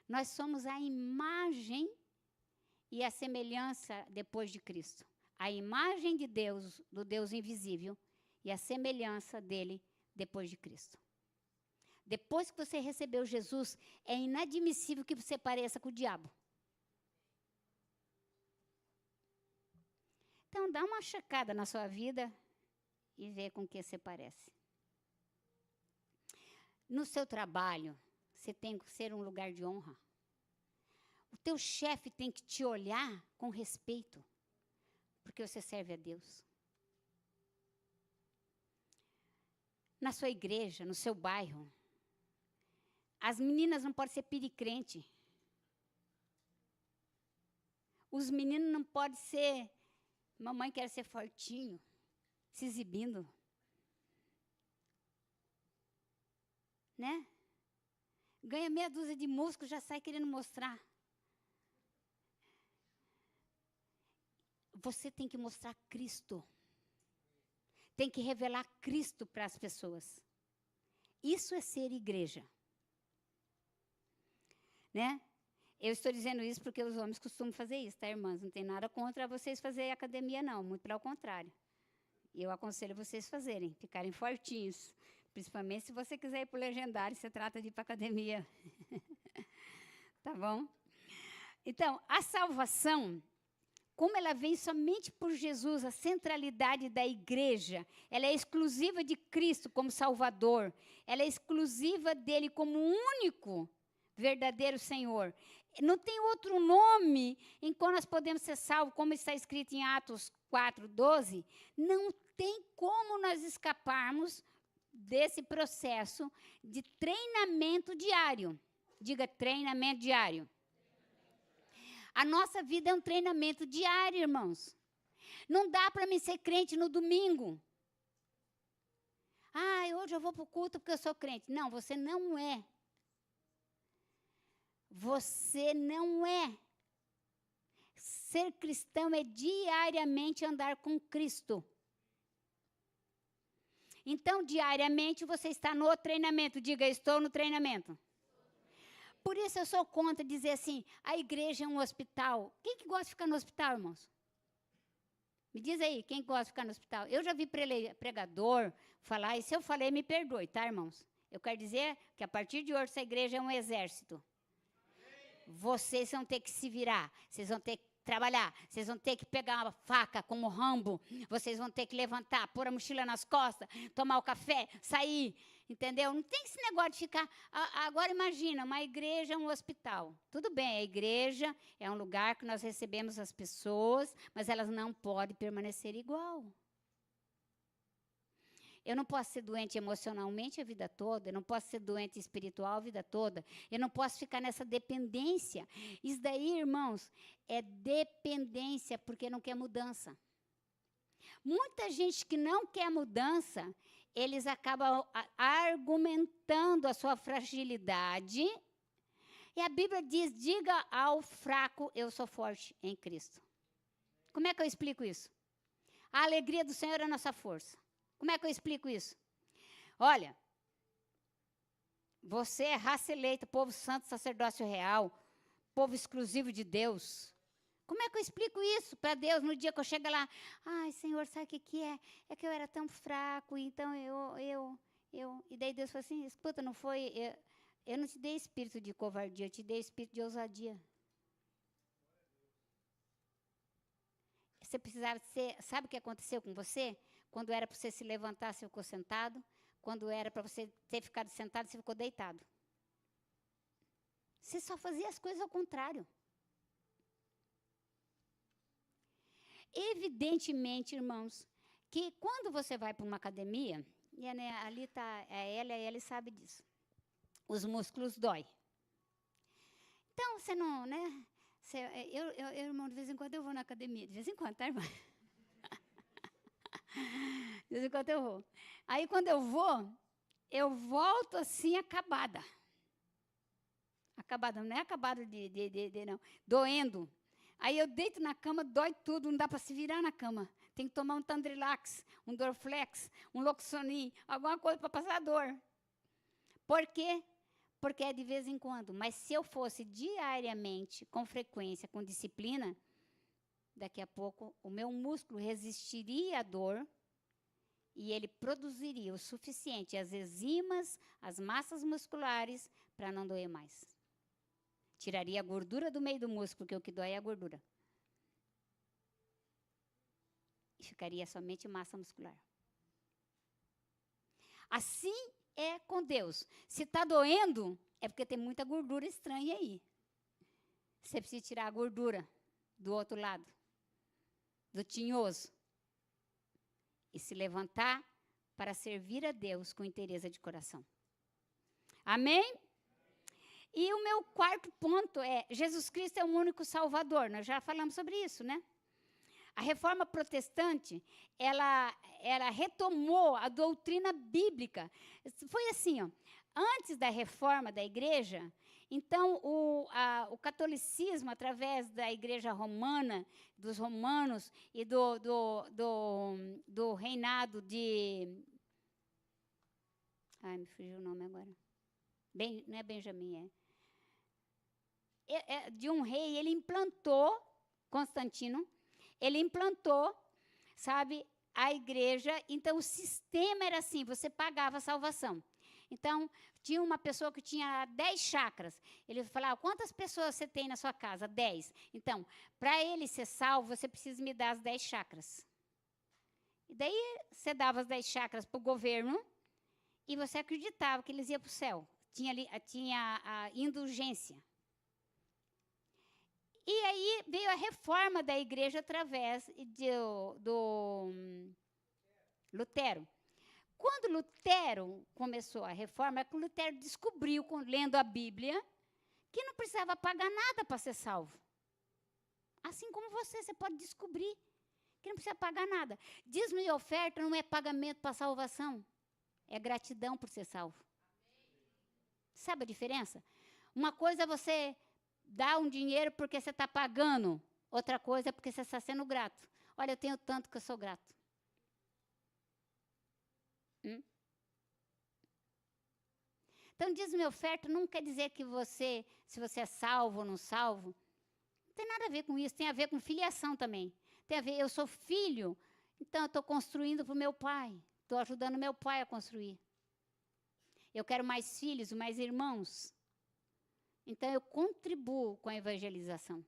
Nós somos a imagem e a semelhança depois de Cristo. A imagem de Deus, do Deus invisível, e a semelhança dele depois de Cristo. Depois que você recebeu Jesus, é inadmissível que você pareça com o diabo. Então, dá uma checada na sua vida e vê com que você parece. No seu trabalho, você tem que ser um lugar de honra. O teu chefe tem que te olhar com respeito, porque você serve a Deus. Na sua igreja, no seu bairro, as meninas não podem ser piricrente. Os meninos não podem ser, mamãe quer ser fortinho, se exibindo. Né? Ganha meia dúzia de músculos, já sai querendo mostrar. Você tem que mostrar Cristo. Tem que revelar Cristo para as pessoas. Isso é ser igreja. Né? Eu estou dizendo isso porque os homens costumam fazer isso, tá, irmãs? Não tem nada contra vocês fazerem academia, não. Muito pelo contrário. Eu aconselho vocês fazerem, ficarem fortinhos. Principalmente se você quiser ir para o legendário, você trata de ir para a academia. Tá bom? Então, a salvação, como ela vem somente por Jesus, a centralidade da igreja, ela é exclusiva de Cristo como Salvador. Ela é exclusiva dele como único verdadeiro Senhor. Não tem outro nome em qual nós podemos ser salvos, como está escrito em Atos 4:12. Não tem como nós escaparmos desse processo de treinamento diário. Diga, treinamento diário. A nossa vida é um treinamento diário, irmãos. Não dá para mim ser crente no domingo. Hoje eu vou para o culto porque eu sou crente. Não, você não é. Você não é. Ser cristão é diariamente andar com Cristo. Então, diariamente, você está no treinamento. Diga, estou no treinamento. Por isso, eu sou contra dizer assim, a igreja é um hospital. Quem que gosta de ficar no hospital, irmãos? Me diz aí, quem gosta de ficar no hospital? Eu já vi pregador falar, e se eu falei, me perdoe, tá, irmãos? Eu quero dizer que, a partir de hoje, essa igreja é um exército. Vocês vão ter que se virar, vocês vão ter que trabalhar, vocês vão ter que pegar uma faca como Rambo, vocês vão ter que levantar, pôr a mochila nas costas, tomar o café, sair, entendeu? Não tem esse negócio de ficar... Agora imagina, uma igreja é um hospital. Tudo bem, a igreja é um lugar que nós recebemos as pessoas, mas elas não podem permanecer igual. Eu não posso ser doente emocionalmente a vida toda, eu não posso ser doente espiritual a vida toda, eu não posso ficar nessa dependência. Isso daí, irmãos, é dependência porque não quer mudança. Muita gente que não quer mudança, eles acabam argumentando a sua fragilidade. E a Bíblia diz, diga ao fraco, eu sou forte em Cristo. Como é que eu explico isso? A alegria do Senhor é a nossa força. Como é que eu explico isso? Olha, você é raça eleita, povo santo, sacerdócio real, povo exclusivo de Deus. Como é que eu explico isso para Deus no dia que eu chego lá? Ai, Senhor, sabe o que é? É que eu era tão fraco, então eu... E daí Deus falou assim, escuta, não foi... Eu não te dei espírito de covardia, eu te dei espírito de ousadia. você precisava ser... Sabe o que aconteceu com você? Quando era para você se levantar, você ficou sentado. Quando era para você ter ficado sentado, você ficou deitado. Você só fazia as coisas ao contrário. Evidentemente, irmãos, que quando você vai para uma academia, e ali está a Elia sabe disso, os músculos doem. Então, você não, né? Irmão, de vez em quando eu vou na academia. De vez em quando, tá, irmã? De vez em quando eu vou. Aí, quando eu vou, eu volto assim, acabada. Acabada, não é acabada não. Doendo. Aí eu deito na cama, dói tudo, não dá para se virar na cama. Tem que tomar um Tandrilax, um Dorflex, um Loxonin, alguma coisa para passar a dor. Por quê? Porque é de vez em quando. Mas se eu fosse diariamente, com frequência, com disciplina, daqui a pouco o meu músculo resistiria à dor e ele produziria o suficiente, as enzimas, as massas musculares, para não doer mais. Tiraria a gordura do meio do músculo, porque o que dói é a gordura. E ficaria somente massa muscular. Assim é com Deus. Se está doendo, é porque tem muita gordura estranha aí. Você precisa tirar a gordura do outro lado, do tinhoso, e se levantar para servir a Deus com inteireza de coração. Amém? E o meu quarto ponto é, Jesus Cristo é o único Salvador. Nós já falamos sobre isso, né? A reforma protestante, ela retomou a doutrina bíblica. Foi assim, ó, antes da reforma da igreja, então o catolicismo, através da igreja romana, dos romanos e do reinado de... Ai, me fugiu o nome agora. Não é Benjamim, de um rei, ele implantou, Constantino, ele implantou, sabe, a igreja. Então, o sistema era assim, você pagava a salvação. Então, tinha uma pessoa que tinha 10 chacras. Ele falava, quantas pessoas você tem na sua casa? 10. Então, para ele ser salvo, você precisa me dar as 10 chacras. E daí, você dava as 10 chacras para o governo e você acreditava que eles iam para o céu. Tinha a indulgência. E aí veio a reforma da igreja através do Lutero. Quando Lutero começou a reforma, é que Lutero descobriu, lendo a Bíblia, que não precisava pagar nada para ser salvo. Assim como você pode descobrir que não precisa pagar nada. Dízimo e oferta não é pagamento para salvação, é gratidão por ser salvo. Sabe a diferença? Uma coisa é você dar um dinheiro porque você está pagando. Outra coisa é porque você está sendo grato. Olha, eu tenho tanto que eu sou grato. Então, dízimo e oferta não quer dizer que se você é salvo ou não salvo, não tem nada a ver com isso. Tem a ver com filiação também. Tem a ver, eu sou filho, então eu estou construindo para o meu pai. Estou ajudando meu pai a construir. Eu quero mais filhos, mais irmãos. Então, eu contribuo com a evangelização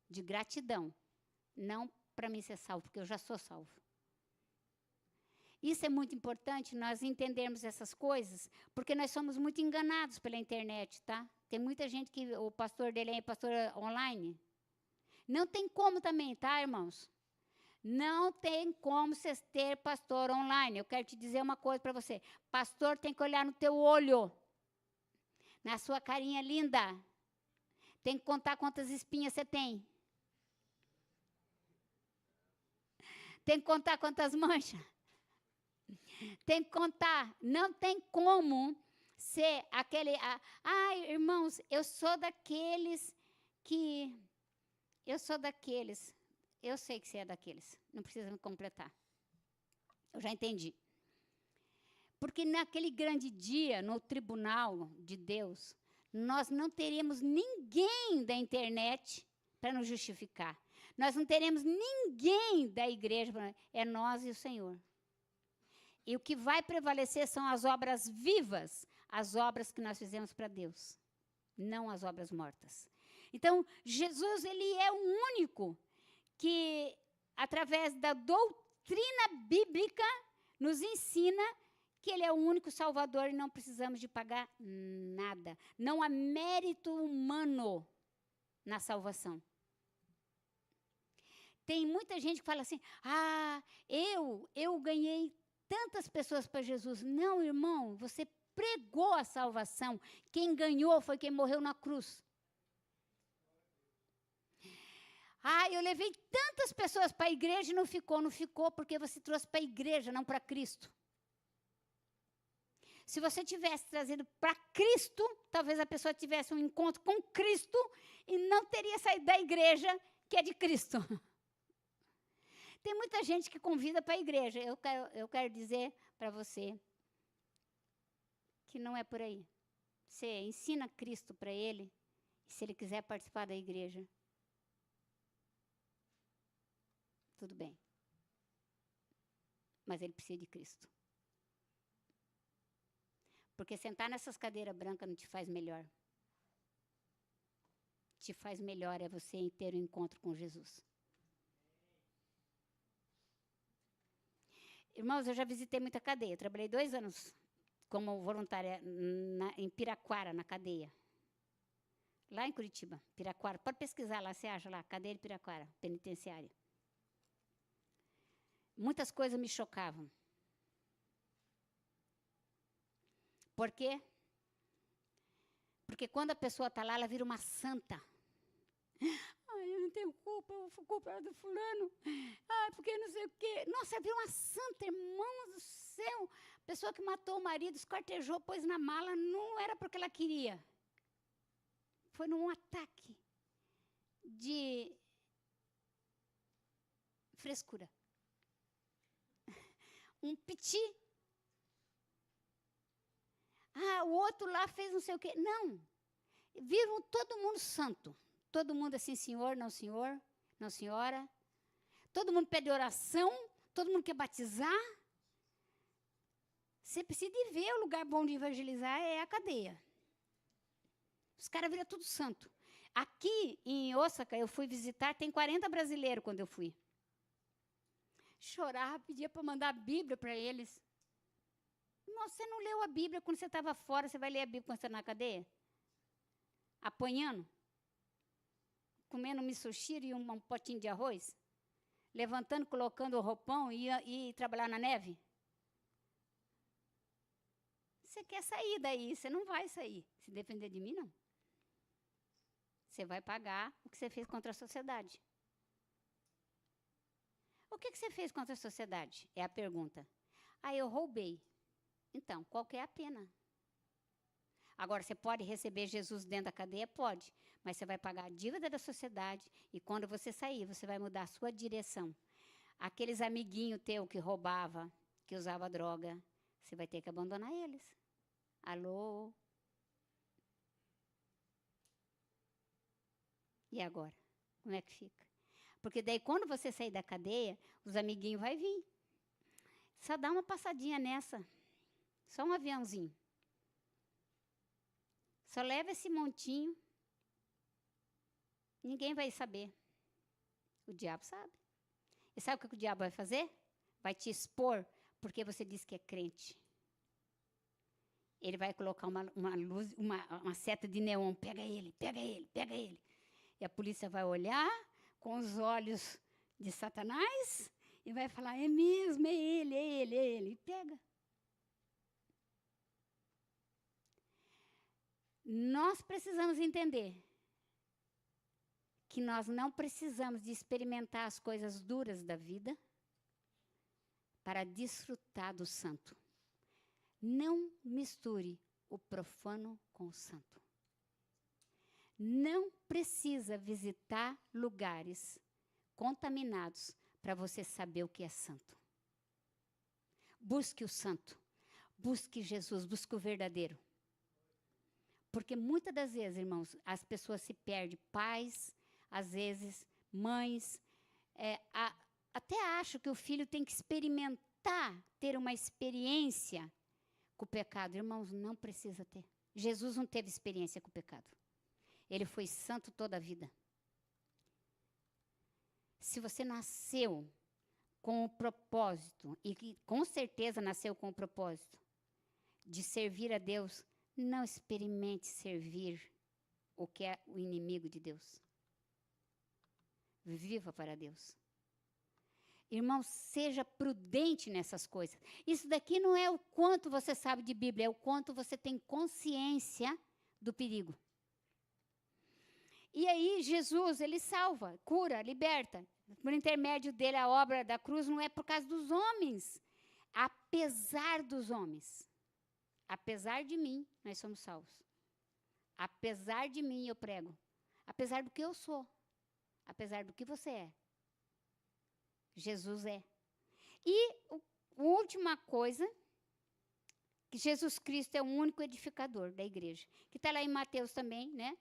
de gratidão, não para mim ser salvo, porque eu já sou salvo. Isso é muito importante, nós entendermos essas coisas, porque nós somos muito enganados pela internet, tá? Tem muita gente que o pastor dele é pastor online. Não tem como também, tá, irmãos? Não tem como você ter pastor online. Eu quero te dizer uma coisa para você. Pastor tem que olhar no teu olho, na sua carinha linda. Tem que contar quantas espinhas você tem. Tem que contar quantas manchas. Tem que contar. Não tem como ser aquele... irmãos, eu sou daqueles que... Eu sou daqueles. Eu sei que você é daqueles. Não precisa me completar. Eu já entendi. Porque naquele grande dia, no tribunal de Deus, nós não teremos ninguém da internet para nos justificar. Nós não teremos ninguém da igreja, é nós e o Senhor. E o que vai prevalecer são as obras vivas, as obras que nós fizemos para Deus, não as obras mortas. Então, Jesus, ele é o único que através da doutrina bíblica, nos ensina que Ele é o único Salvador e não precisamos de pagar nada. Não há mérito humano na salvação. Tem muita gente que fala assim, eu ganhei tantas pessoas para Jesus. Não, irmão, você pregou a salvação. Quem ganhou foi quem morreu na cruz. Eu levei tantas pessoas para a igreja e não ficou. Não ficou porque você trouxe para a igreja, não para Cristo. Se você tivesse trazido para Cristo, talvez a pessoa tivesse um encontro com Cristo e não teria saído da igreja que é de Cristo. Tem muita gente que convida para a igreja. Eu quero dizer para você que não é por aí. Você ensina Cristo para ele, e se ele quiser participar da igreja, tudo bem. Mas ele precisa de Cristo. Porque sentar nessas cadeiras brancas não te faz melhor. Te faz melhor é você ter um encontro com Jesus. Irmãos, eu já visitei muita cadeia. Eu trabalhei 2 anos como voluntária em Piraquara, na cadeia. Lá em Curitiba, Piraquara. Pode pesquisar lá, você acha lá, cadeia de Piraquara, penitenciária. Muitas coisas me chocavam. Por quê? Porque quando a pessoa está lá, ela vira uma santa. Eu não tenho culpa, eu fui culpada do fulano. Porque não sei o quê. Nossa, vira uma santa, irmãos do céu. Pessoa que matou o marido, esquartejou, pôs na mala, não era porque ela queria. Foi num ataque de frescura. Um piti. O outro lá fez não sei o quê. Não. Viram todo mundo santo. Todo mundo assim, senhor, não senhora. Todo mundo pede oração, todo mundo quer batizar. Você precisa de ver o lugar bom de evangelizar, é a cadeia. Os caras viram tudo santo. Aqui em Osaka, eu fui visitar, tem 40 brasileiros quando eu fui. Chorava, pedia para mandar a Bíblia para eles. Nossa, você não leu a Bíblia quando você estava fora, você vai ler a Bíblia quando você está na cadeia? Apanhando? Comendo um misoshiro e um potinho de arroz? Levantando, colocando o roupão e trabalhar na neve? Você quer sair daí, você não vai sair. Se depender de mim, não. Você vai pagar o que você fez contra a sociedade. O que você fez contra a sociedade? É a pergunta. Eu roubei. Então, qual que é a pena? Agora, você pode receber Jesus dentro da cadeia? Pode. Mas você vai pagar a dívida da sociedade e quando você sair, você vai mudar a sua direção. Aqueles amiguinhos teus que roubava, que usava droga, você vai ter que abandonar eles. Alô? E agora? Como é que fica? Porque daí, quando você sair da cadeia, os amiguinhos vão vir. Só dá uma passadinha nessa. Só um aviãozinho. Só leva esse montinho. Ninguém vai saber. O diabo sabe. E sabe o que o diabo vai fazer? Vai te expor porque você disse que é crente. Ele vai colocar uma luz, uma seta de neon. Pega ele, pega ele, pega ele. E a polícia vai olhar com os olhos de Satanás e vai falar, é mesmo, é ele, é ele, é ele. E pega. Nós precisamos entender que nós não precisamos de experimentar as coisas duras da vida para desfrutar do santo. Não misture o profano com o santo. Não precisa visitar lugares contaminados para você saber o que é santo. Busque o santo. Busque Jesus, busque o verdadeiro. Porque muitas das vezes, irmãos, as pessoas se perdem. Pais, às vezes, mães, até acham que o filho tem que experimentar, ter uma experiência com o pecado. Irmãos, não precisa ter. Jesus não teve experiência com o pecado. Ele foi santo toda a vida. Se você nasceu com o propósito, e que com certeza nasceu com o propósito de servir a Deus, não experimente servir o que é o inimigo de Deus. Viva para Deus. Irmão, seja prudente nessas coisas. Isso daqui não é o quanto você sabe de Bíblia, é o quanto você tem consciência do perigo. E aí, Jesus, ele salva, cura, liberta. Por intermédio dele, a obra da cruz não é por causa dos homens. Apesar dos homens. Apesar de mim, nós somos salvos. Apesar de mim, eu prego. Apesar do que eu sou. Apesar do que você é. Jesus é. E a última coisa, que Jesus Cristo é o único edificador da igreja. Que está lá em Mateus também, né?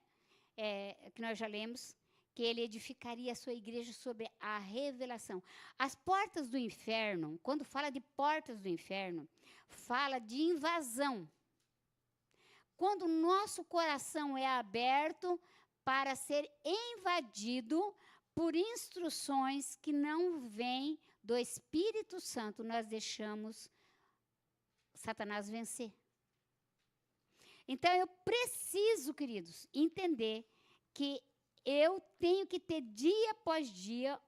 Que nós já lemos, que ele edificaria a sua igreja sobre a revelação. As portas do inferno, quando fala de portas do inferno, fala de invasão. Quando o nosso coração é aberto para ser invadido por instruções que não vêm do Espírito Santo, nós deixamos Satanás vencer. Então, eu preciso, queridos, entender que eu tenho que ter dia após dia,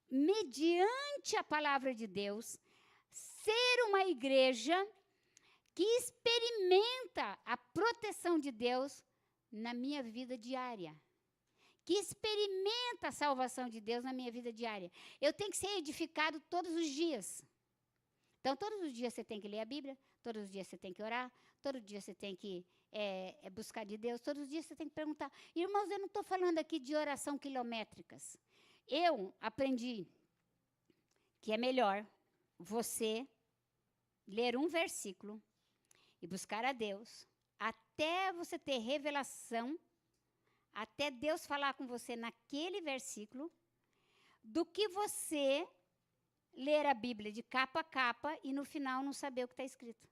mediante a palavra de Deus, ser uma igreja que experimenta a proteção de Deus na minha vida diária. Que experimenta a salvação de Deus na minha vida diária. Eu tenho que ser edificado todos os dias. Então, todos os dias você tem que ler a Bíblia, todos os dias você tem que orar, todo dia você tem que buscar de Deus, todos os dias você tem que perguntar. Irmãos, eu não estou falando aqui de oração quilométricas. Eu aprendi que é melhor você ler um versículo e buscar a Deus, até você ter revelação, até Deus falar com você naquele versículo, do que você ler a Bíblia de capa a capa e no final não saber o que está escrito.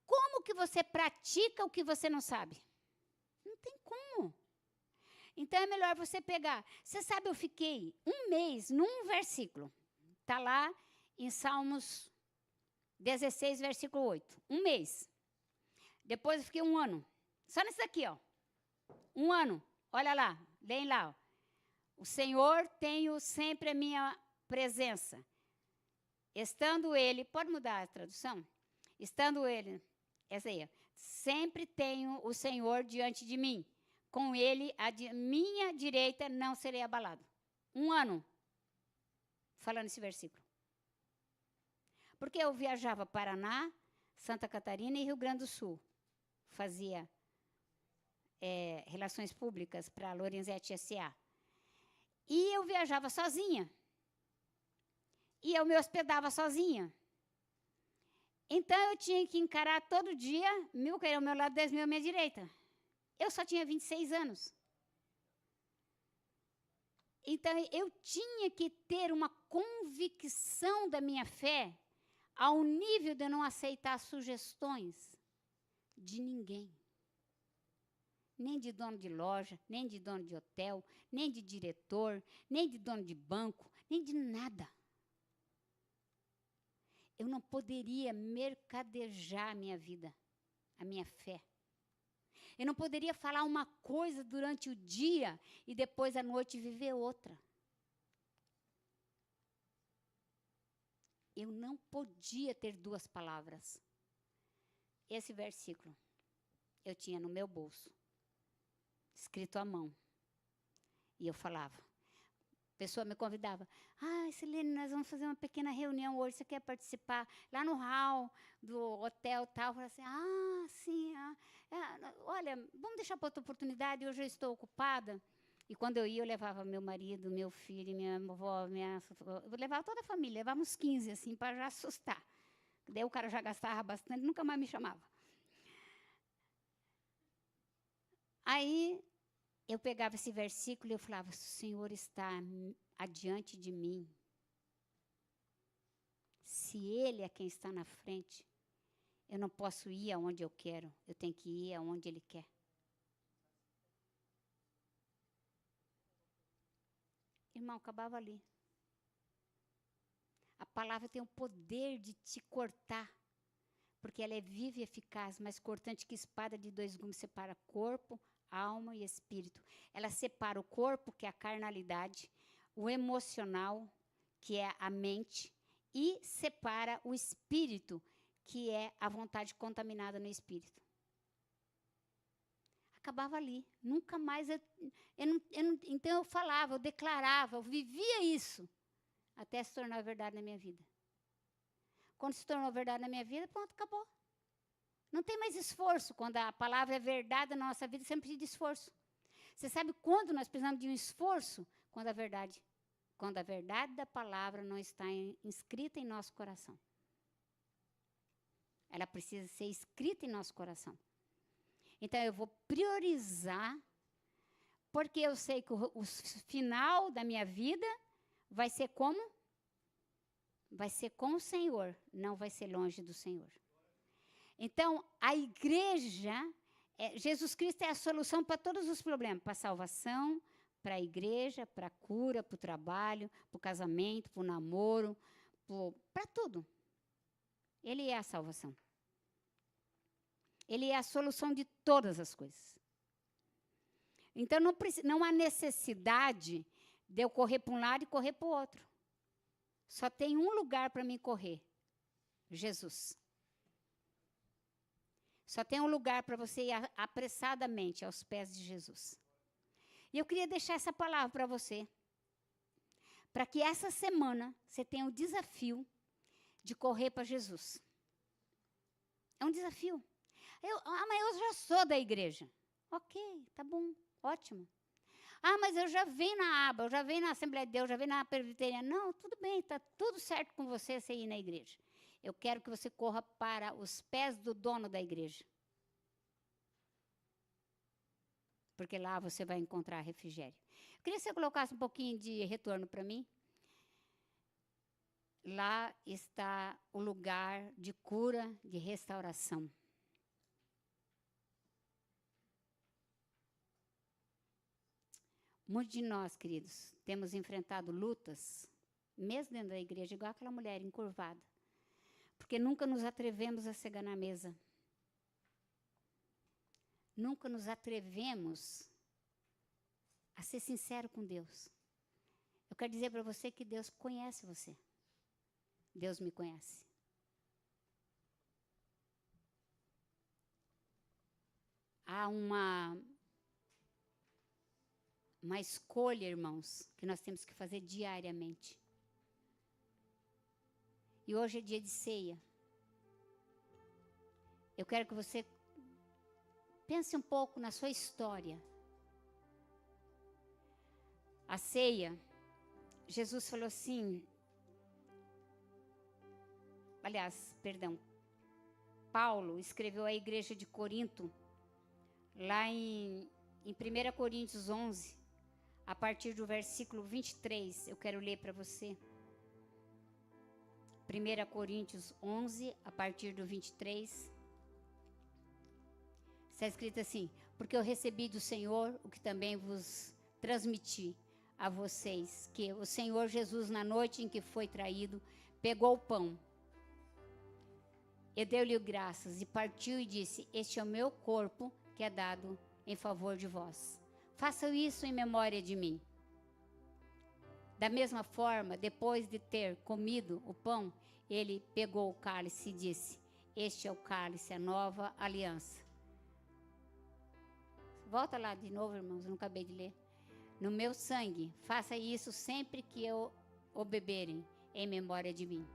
Como que você pratica o que você não sabe? Não tem como. Então é melhor você pegar. Você sabe, eu fiquei um mês num versículo. Está lá em Salmos 16, versículo 8. Um mês. Depois eu fiquei um ano. Só nesse daqui, ó. Um ano. Olha lá, leem lá. Ó. O Senhor tenho sempre a minha presença. Estando Ele, pode mudar a tradução? Estando Ele, essa aí, ó, sempre tenho o Senhor diante de mim. Com Ele, minha direita não serei abalado. Um ano, falando esse versículo. Porque eu viajava Paraná, Santa Catarina e Rio Grande do Sul. Fazia relações públicas para a Lorenzetti S.A. E eu viajava sozinha. E eu me hospedava sozinha. Então, eu tinha que encarar todo dia 1.000 caíram ao meu lado, 10.000 à minha direita. Eu só tinha 26 anos. Então, eu tinha que ter uma convicção da minha fé ao nível de eu não aceitar sugestões de ninguém. Nem de dono de loja, nem de dono de hotel, nem de diretor, nem de dono de banco, nem de nada. Eu não poderia mercadejar a minha vida, a minha fé. Eu não poderia falar uma coisa durante o dia e depois à noite viver outra. Eu não podia ter duas palavras. Esse versículo eu tinha no meu bolso, escrito à mão. E eu falava. A pessoa me convidava. Silene, nós vamos fazer uma pequena reunião hoje, você quer participar? Lá no hall do hotel tal. Eu falava assim, sim. Olha, vamos deixar para outra oportunidade, hoje eu estou ocupada. E quando eu ia, eu levava meu marido, meu filho, minha avó, eu levava toda a família, levava uns 15, assim, para já assustar. Daí o cara já gastava bastante, nunca mais me chamava. Aí eu pegava esse versículo e eu falava, o Senhor está adiante de mim. Se Ele é quem está na frente, eu não posso ir aonde eu quero, eu tenho que ir aonde Ele quer. Irmão, acabava ali. A palavra tem o poder de te cortar, porque ela é viva e eficaz, mais cortante que espada de 2 gumes, separa corpo, alma e espírito. Ela separa o corpo, que é a carnalidade, o emocional, que é a mente, e separa o espírito, que é a vontade contaminada no espírito. Acabava ali. Nunca mais. Então eu falava, eu declarava, eu vivia isso, até se tornar verdade na minha vida. Quando se tornou verdade na minha vida, pronto, acabou. Não tem mais esforço. Quando a palavra é verdade na nossa vida, você não precisa de esforço. Você sabe quando nós precisamos de um esforço? Quando a verdade da palavra não está inscrita em nosso coração. Ela precisa ser escrita em nosso coração. Então, eu vou priorizar, porque eu sei que o final da minha vida vai ser como? Vai ser com o Senhor, não vai ser longe do Senhor. Então, a igreja, Jesus Cristo é a solução para todos os problemas, para a salvação, para a igreja, para a cura, para o trabalho, para o casamento, para o namoro, para tudo. Ele é a salvação. Ele é a solução de todas as coisas. Então, não há necessidade de eu correr para um lado e correr para o outro. Só tem um lugar para mim correr. Jesus. Só tem um lugar para você ir apressadamente aos pés de Jesus. E eu queria deixar essa palavra para você. Para que essa semana você tenha o desafio de correr para Jesus. É um desafio. Mas eu já sou da igreja. Ok, tá bom, ótimo. Mas eu já venho na aba, eu já venho na Assembleia de Deus, já venho na Presbiteriana. Não, tudo bem, está tudo certo com você ir na igreja. Eu quero que você corra para os pés do dono da igreja. Porque lá você vai encontrar refrigério. Eu queria que você colocasse um pouquinho de retorno para mim. Lá está o lugar de cura, de restauração. Muitos de nós, queridos, temos enfrentado lutas, mesmo dentro da igreja, igual aquela mulher encurvada. Porque nunca nos atrevemos a chegar na mesa. Nunca nos atrevemos a ser sincero com Deus. Eu quero dizer para você que Deus conhece você. Deus me conhece. Há uma escolha, irmãos, que nós temos que fazer diariamente. E hoje é dia de ceia. Eu quero que você pense um pouco na sua história. A ceia, Jesus falou assim, Paulo escreveu à igreja de Corinto, lá em 1 Coríntios 11, a partir do versículo 23, eu quero ler para você. 1 Coríntios 11, a partir do 23. Está escrito assim: porque eu recebi do Senhor o que também vos transmiti a vocês, que o Senhor Jesus, na noite em que foi traído, pegou o pão e deu-lhe graças e partiu e disse: este é o meu corpo que é dado em favor de vós. Façam isso em memória de mim. Da mesma forma, depois de ter comido o pão, ele pegou o cálice e disse: este é o cálice, a nova aliança. Volta lá de novo, irmãos, eu não acabei de ler. No meu sangue, faça isso sempre que eu o beberem, em memória de mim.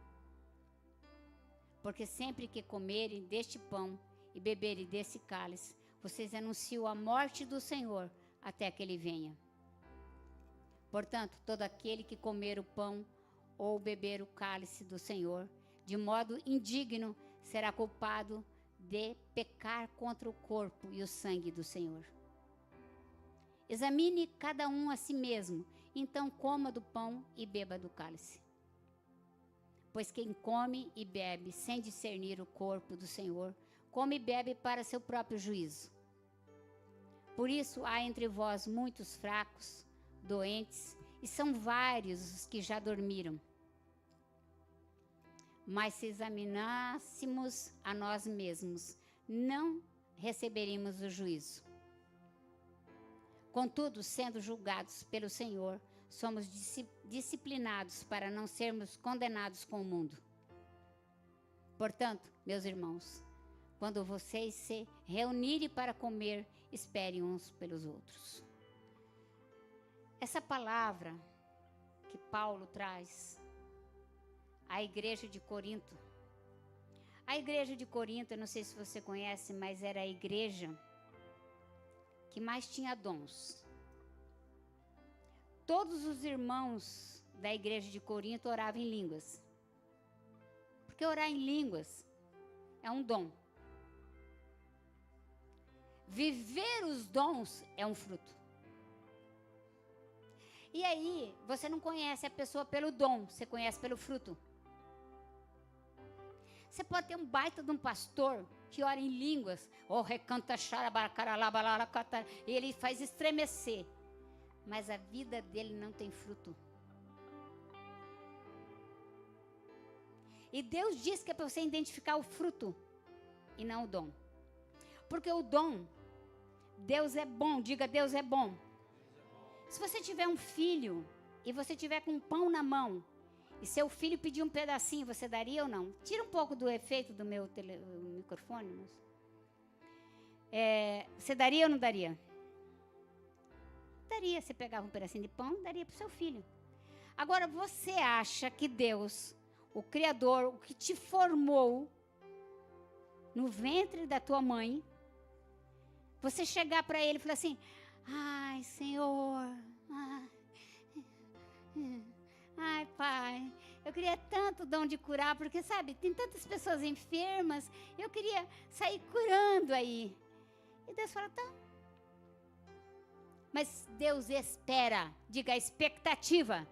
Porque sempre que comerem deste pão e beberem desse cálice, vocês anunciam a morte do Senhor até que ele venha. Portanto, todo aquele que comer o pão ou beber o cálice do Senhor, de modo indigno, será culpado de pecar contra o corpo e o sangue do Senhor. Examine cada um a si mesmo, então coma do pão e beba do cálice. Pois quem come e bebe sem discernir o corpo do Senhor, come e bebe para seu próprio juízo. Por isso há entre vós muitos fracos, doentes E são vários os que já dormiram. Mas se examinássemos a nós mesmos, não receberíamos o juízo. Contudo, sendo julgados pelo Senhor, somos disciplinados para não sermos condenados com o mundo. Portanto, meus irmãos, quando vocês se reunirem para comer, esperem uns pelos outros. Essa palavra que Paulo traz à igreja de Corinto. A igreja de Corinto, eu não sei se você conhece, mas era a igreja que mais tinha dons. Todos os irmãos da igreja de Corinto oravam em línguas. Porque orar em línguas é um dom. Viver os dons é um fruto. E aí, você não conhece a pessoa pelo dom, você conhece pelo fruto. Você pode ter um baita de um pastor que ora em línguas, e ele faz estremecer, mas a vida dele não tem fruto. E Deus diz que é para você identificar o fruto e não o dom. Porque o dom, Deus é bom, diga Deus é bom. Se você tiver um filho e você tiver com um pão na mão e seu filho pedir um pedacinho, você daria ou não? Tira um pouco do efeito do meu microfone, moço. Você daria ou não daria? Daria. Você pegava um pedacinho de pão, daria para o seu filho. Agora, você acha que Deus, o Criador, o que te formou no ventre da tua mãe, você chegar para ele e falar assim: ai, Senhor, ai, Pai, eu queria tanto dom de curar, porque, sabe, tem tantas pessoas enfermas, eu queria sair curando aí. E Deus fala: tá. Mas Deus espera, diga, a expectativa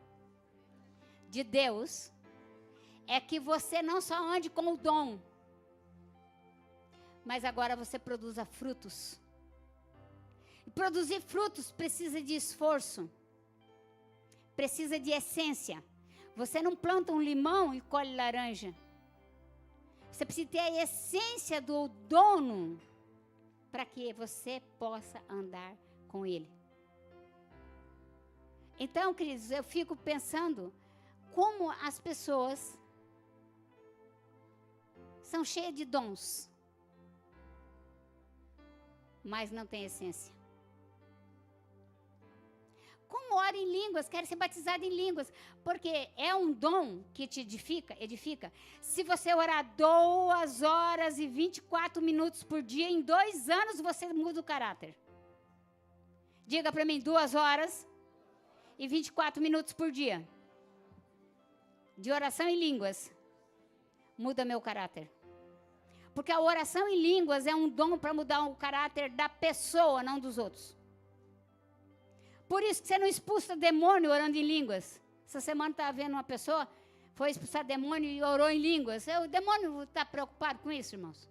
de Deus é que você não só ande com o dom, mas agora você produza frutos. E produzir frutos precisa de esforço, precisa de essência. Você não planta um limão e colhe laranja. Você precisa ter a essência do dono para que você possa andar com ele. Então, queridos, eu fico pensando como as pessoas são cheias de dons, mas não têm essência. Como ora em línguas, quer ser batizado em línguas, porque é um dom que te edifica. Se você orar 2 horas e 24 minutos por dia, em 2 anos você muda o caráter. Diga para mim, 2 horas e 24 minutos por dia de oração em línguas muda meu caráter. Porque a oração em línguas é um dom para mudar o caráter da pessoa, não dos outros. Por isso que você não expulsa demônio orando em línguas. Essa semana estava vendo uma pessoa, foi expulsar demônio e orou em línguas. O demônio está preocupado com isso, irmãos?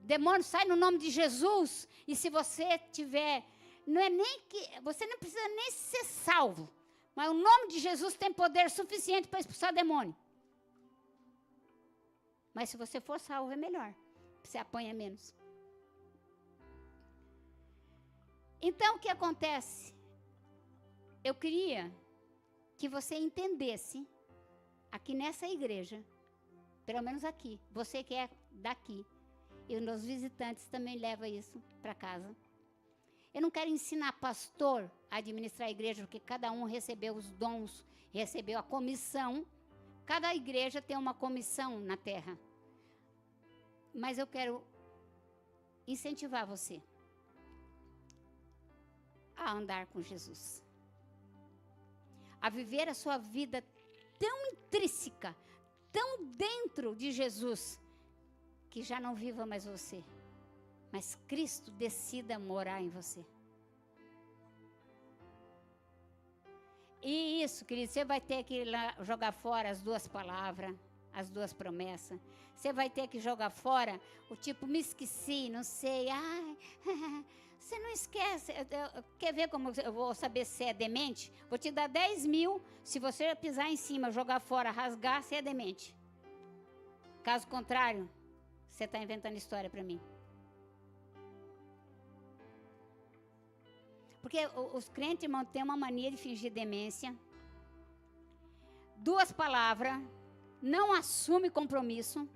O demônio sai no nome de Jesus. E se você tiver, não é nem que, você não precisa nem ser salvo. Mas o nome de Jesus tem poder suficiente para expulsar demônio. Mas se você for salvo, é melhor. Você apanha menos. Então, o que acontece? Eu queria que você entendesse, aqui nessa igreja, pelo menos aqui, você que é daqui, e os meus visitantes também levam isso para casa. Eu não quero ensinar pastor a administrar a igreja, porque cada um recebeu os dons, recebeu a comissão. Cada igreja tem uma comissão na terra. Mas eu quero incentivar você a andar com Jesus. A viver a sua vida tão intrínseca, tão dentro de Jesus, que já não viva mais você, mas Cristo decida morar em você. E isso, querido, você vai ter que ir lá jogar fora as 2 palavras, as 2 promessas. Você vai ter que jogar fora o tipo, me esqueci, não sei. Ai, você não esquece. Quer ver como eu vou saber se é demente? Vou te dar 10 mil. Se você pisar em cima, jogar fora, rasgar, você é demente. Caso contrário, você está inventando história para mim. Porque os crentes, irmão, têm uma mania de fingir demência. 2 palavras, não assume compromisso,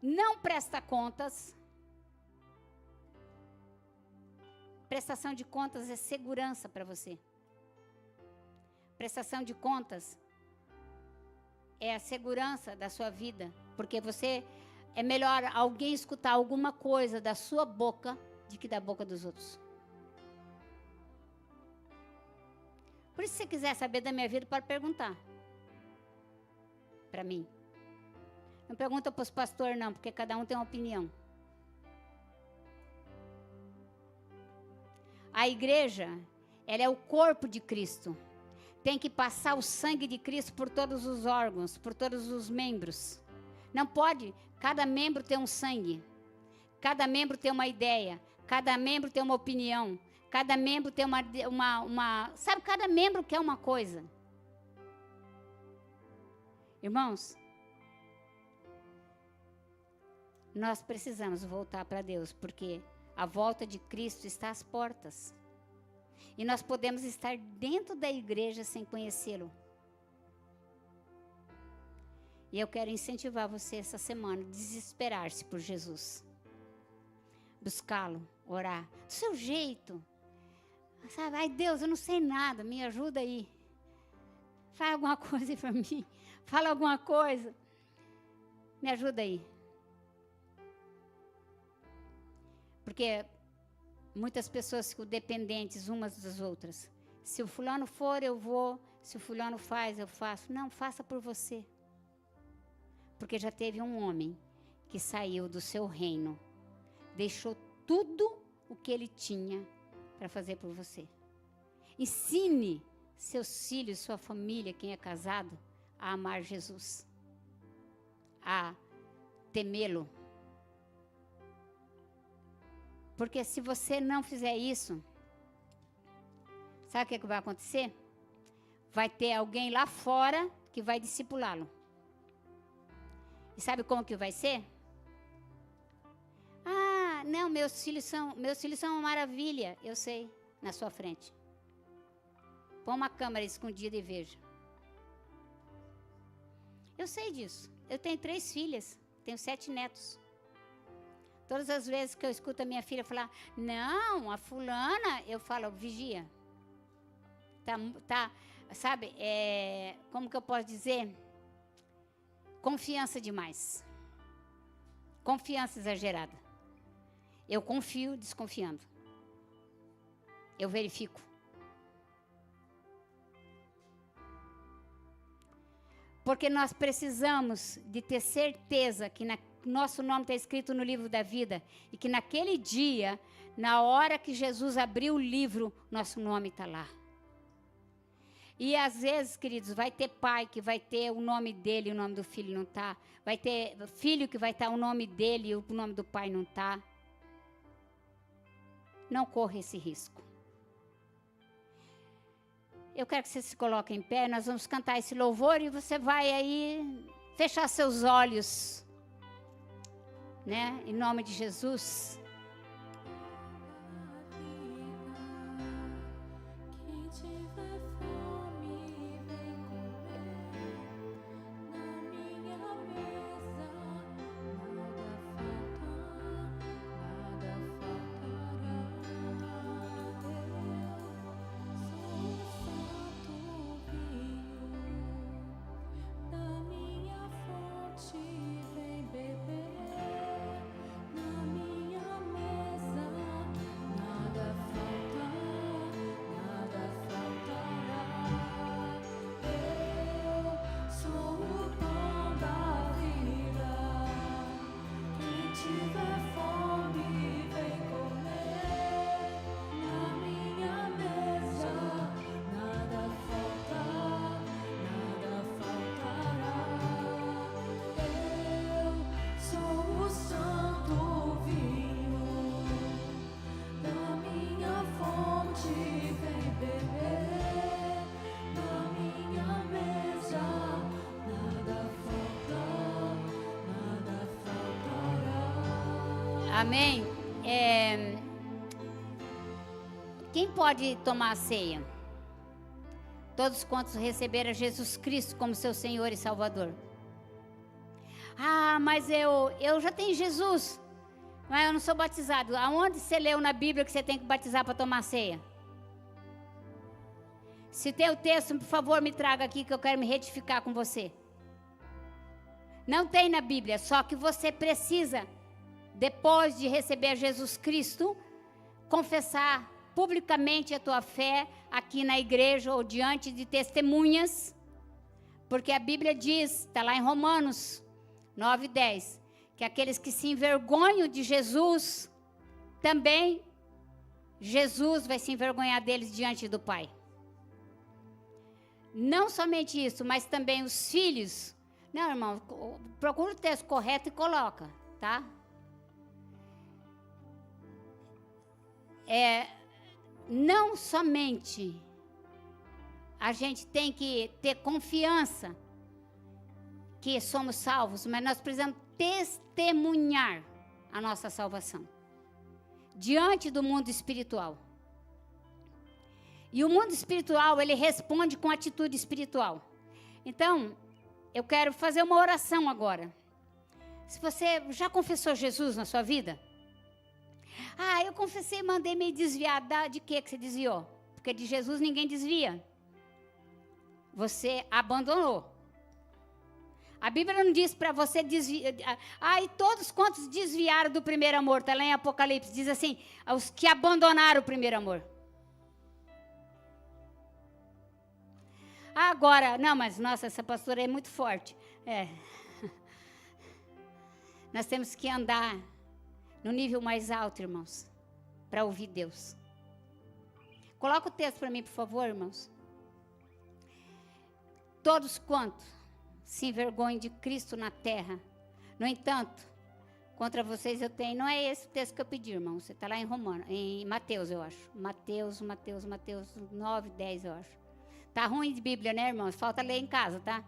não presta contas. Prestação de contas é segurança para você. Prestação de contas é a segurança da sua vida, porque você é melhor alguém escutar alguma coisa da sua boca do que da boca dos outros. Por isso, se você quiser saber da minha vida, pode perguntar para mim. Não pergunta para os pastores, não, porque cada um tem uma opinião. A igreja, ela é o corpo de Cristo. Tem que passar o sangue de Cristo por todos os órgãos, por todos os membros. Não pode, cada membro tem um sangue. Cada membro tem uma ideia. Cada membro tem uma opinião. Cada membro tem sabe, cada membro quer uma coisa. Irmãos, nós precisamos voltar para Deus, porque a volta de Cristo está às portas. E nós podemos estar dentro da igreja sem conhecê-lo. E eu quero incentivar você essa semana a desesperar-se por Jesus. Buscá-lo, orar, do seu jeito. Sabe, ai Deus, eu não sei nada, me ajuda aí. Fala alguma coisa aí para mim. Fala alguma coisa. Me ajuda aí. Porque muitas pessoas ficam dependentes umas das outras. Se o fulano for, eu vou. Se o fulano faz, eu faço. Não, faça por você. Porque já teve um homem que saiu do seu reino, deixou tudo o que ele tinha para fazer por você. Ensine seus filhos, sua família, quem é casado, a amar Jesus, a temê-lo. Porque se você não fizer isso, sabe o que vai acontecer? Vai ter alguém lá fora que vai discipulá-lo. E sabe como que vai ser? Ah, não, meus filhos são uma maravilha. Eu sei, na sua frente. Põe uma câmera escondida e veja. Eu sei disso. Eu tenho 3 filhas, tenho 7 netos. Todas as vezes que eu escuto a minha filha falar, não, a fulana, eu falo, vigia. Sabe, como que eu posso dizer? Confiança demais. Confiança exagerada. Eu confio desconfiando. Eu verifico. Porque nós precisamos de ter certeza que nosso nome está escrito no livro da vida e que naquele dia, na hora que Jesus abriu o livro, nosso nome está lá. E às vezes, queridos, vai ter pai que vai ter o nome dele e o nome do filho não está. Vai ter filho que vai estar o nome dele e o nome do pai não está. Não corra esse risco. Eu quero que você se coloque em pé, nós vamos cantar esse louvor e você vai aí fechar seus olhos, né? Em nome de Jesus. Vem beber na minha Amém? Quem pode tomar a ceia? Todos quantos receberam Jesus Cristo como seu Senhor e Salvador. Ah, mas eu já tenho Jesus, mas eu não sou batizado. Aonde você leu na Bíblia que você tem que batizar para tomar a ceia? Se tem o texto, por favor, me traga aqui que eu quero me retificar com você. Não tem na Bíblia, só que você precisa, depois de receber Jesus Cristo, confessar publicamente a tua fé aqui na igreja ou diante de testemunhas, porque a Bíblia diz, está lá em Romanos 9:10, que aqueles que se envergonham de Jesus, também Jesus vai se envergonhar deles diante do Pai. Não somente isso, mas também os filhos. Não, irmão, procura o texto correto e coloca, tá? Não somente a gente tem que ter confiança que somos salvos, mas nós precisamos testemunhar a nossa salvação diante do mundo espiritual. E o mundo espiritual, ele responde com atitude espiritual. Então, eu quero fazer uma oração agora. Se você já confessou Jesus na sua vida? Ah, eu confessei, mandei me desviar. De que você desviou? Porque de Jesus ninguém desvia. Você abandonou. A Bíblia não diz para você desviar. Ah, e todos quantos desviaram do primeiro amor, está lá em Apocalipse, diz assim, os que abandonaram o primeiro amor. Agora, não, mas nossa, essa pastora é muito forte. Nós temos que andar no nível mais alto, irmãos, para ouvir Deus. Coloca o texto para mim, por favor, irmãos. Todos quantos se envergonhem de Cristo na terra. No entanto, contra vocês eu tenho, não é esse o texto que eu pedi, irmão. Você está lá em Mateus, eu acho. Mateus 9:10, eu acho. Tá ruim de Bíblia, né, irmãos? Falta ler em casa, tá?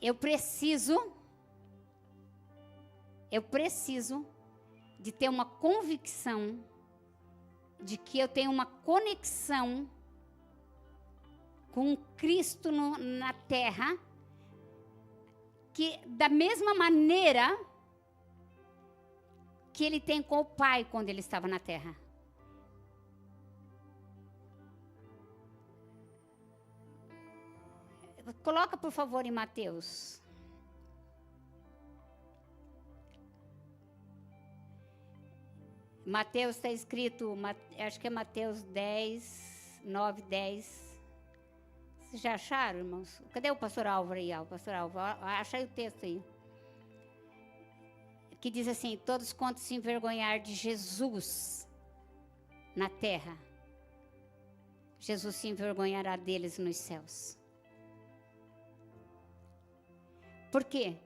Eu preciso de ter uma convicção de que eu tenho uma conexão com Cristo na terra, que da mesma maneira que ele tem com o Pai quando ele estava na terra. Coloca, por favor, em Mateus. Mateus está escrito, acho que é Mateus 9:10. Vocês já acharam, irmãos? Cadê o pastor Álvaro aí? O pastor Álvaro, acha aí o texto aí. Que diz assim, todos quantos se envergonhar de Jesus na terra, Jesus se envergonhará deles nos céus. Por quê?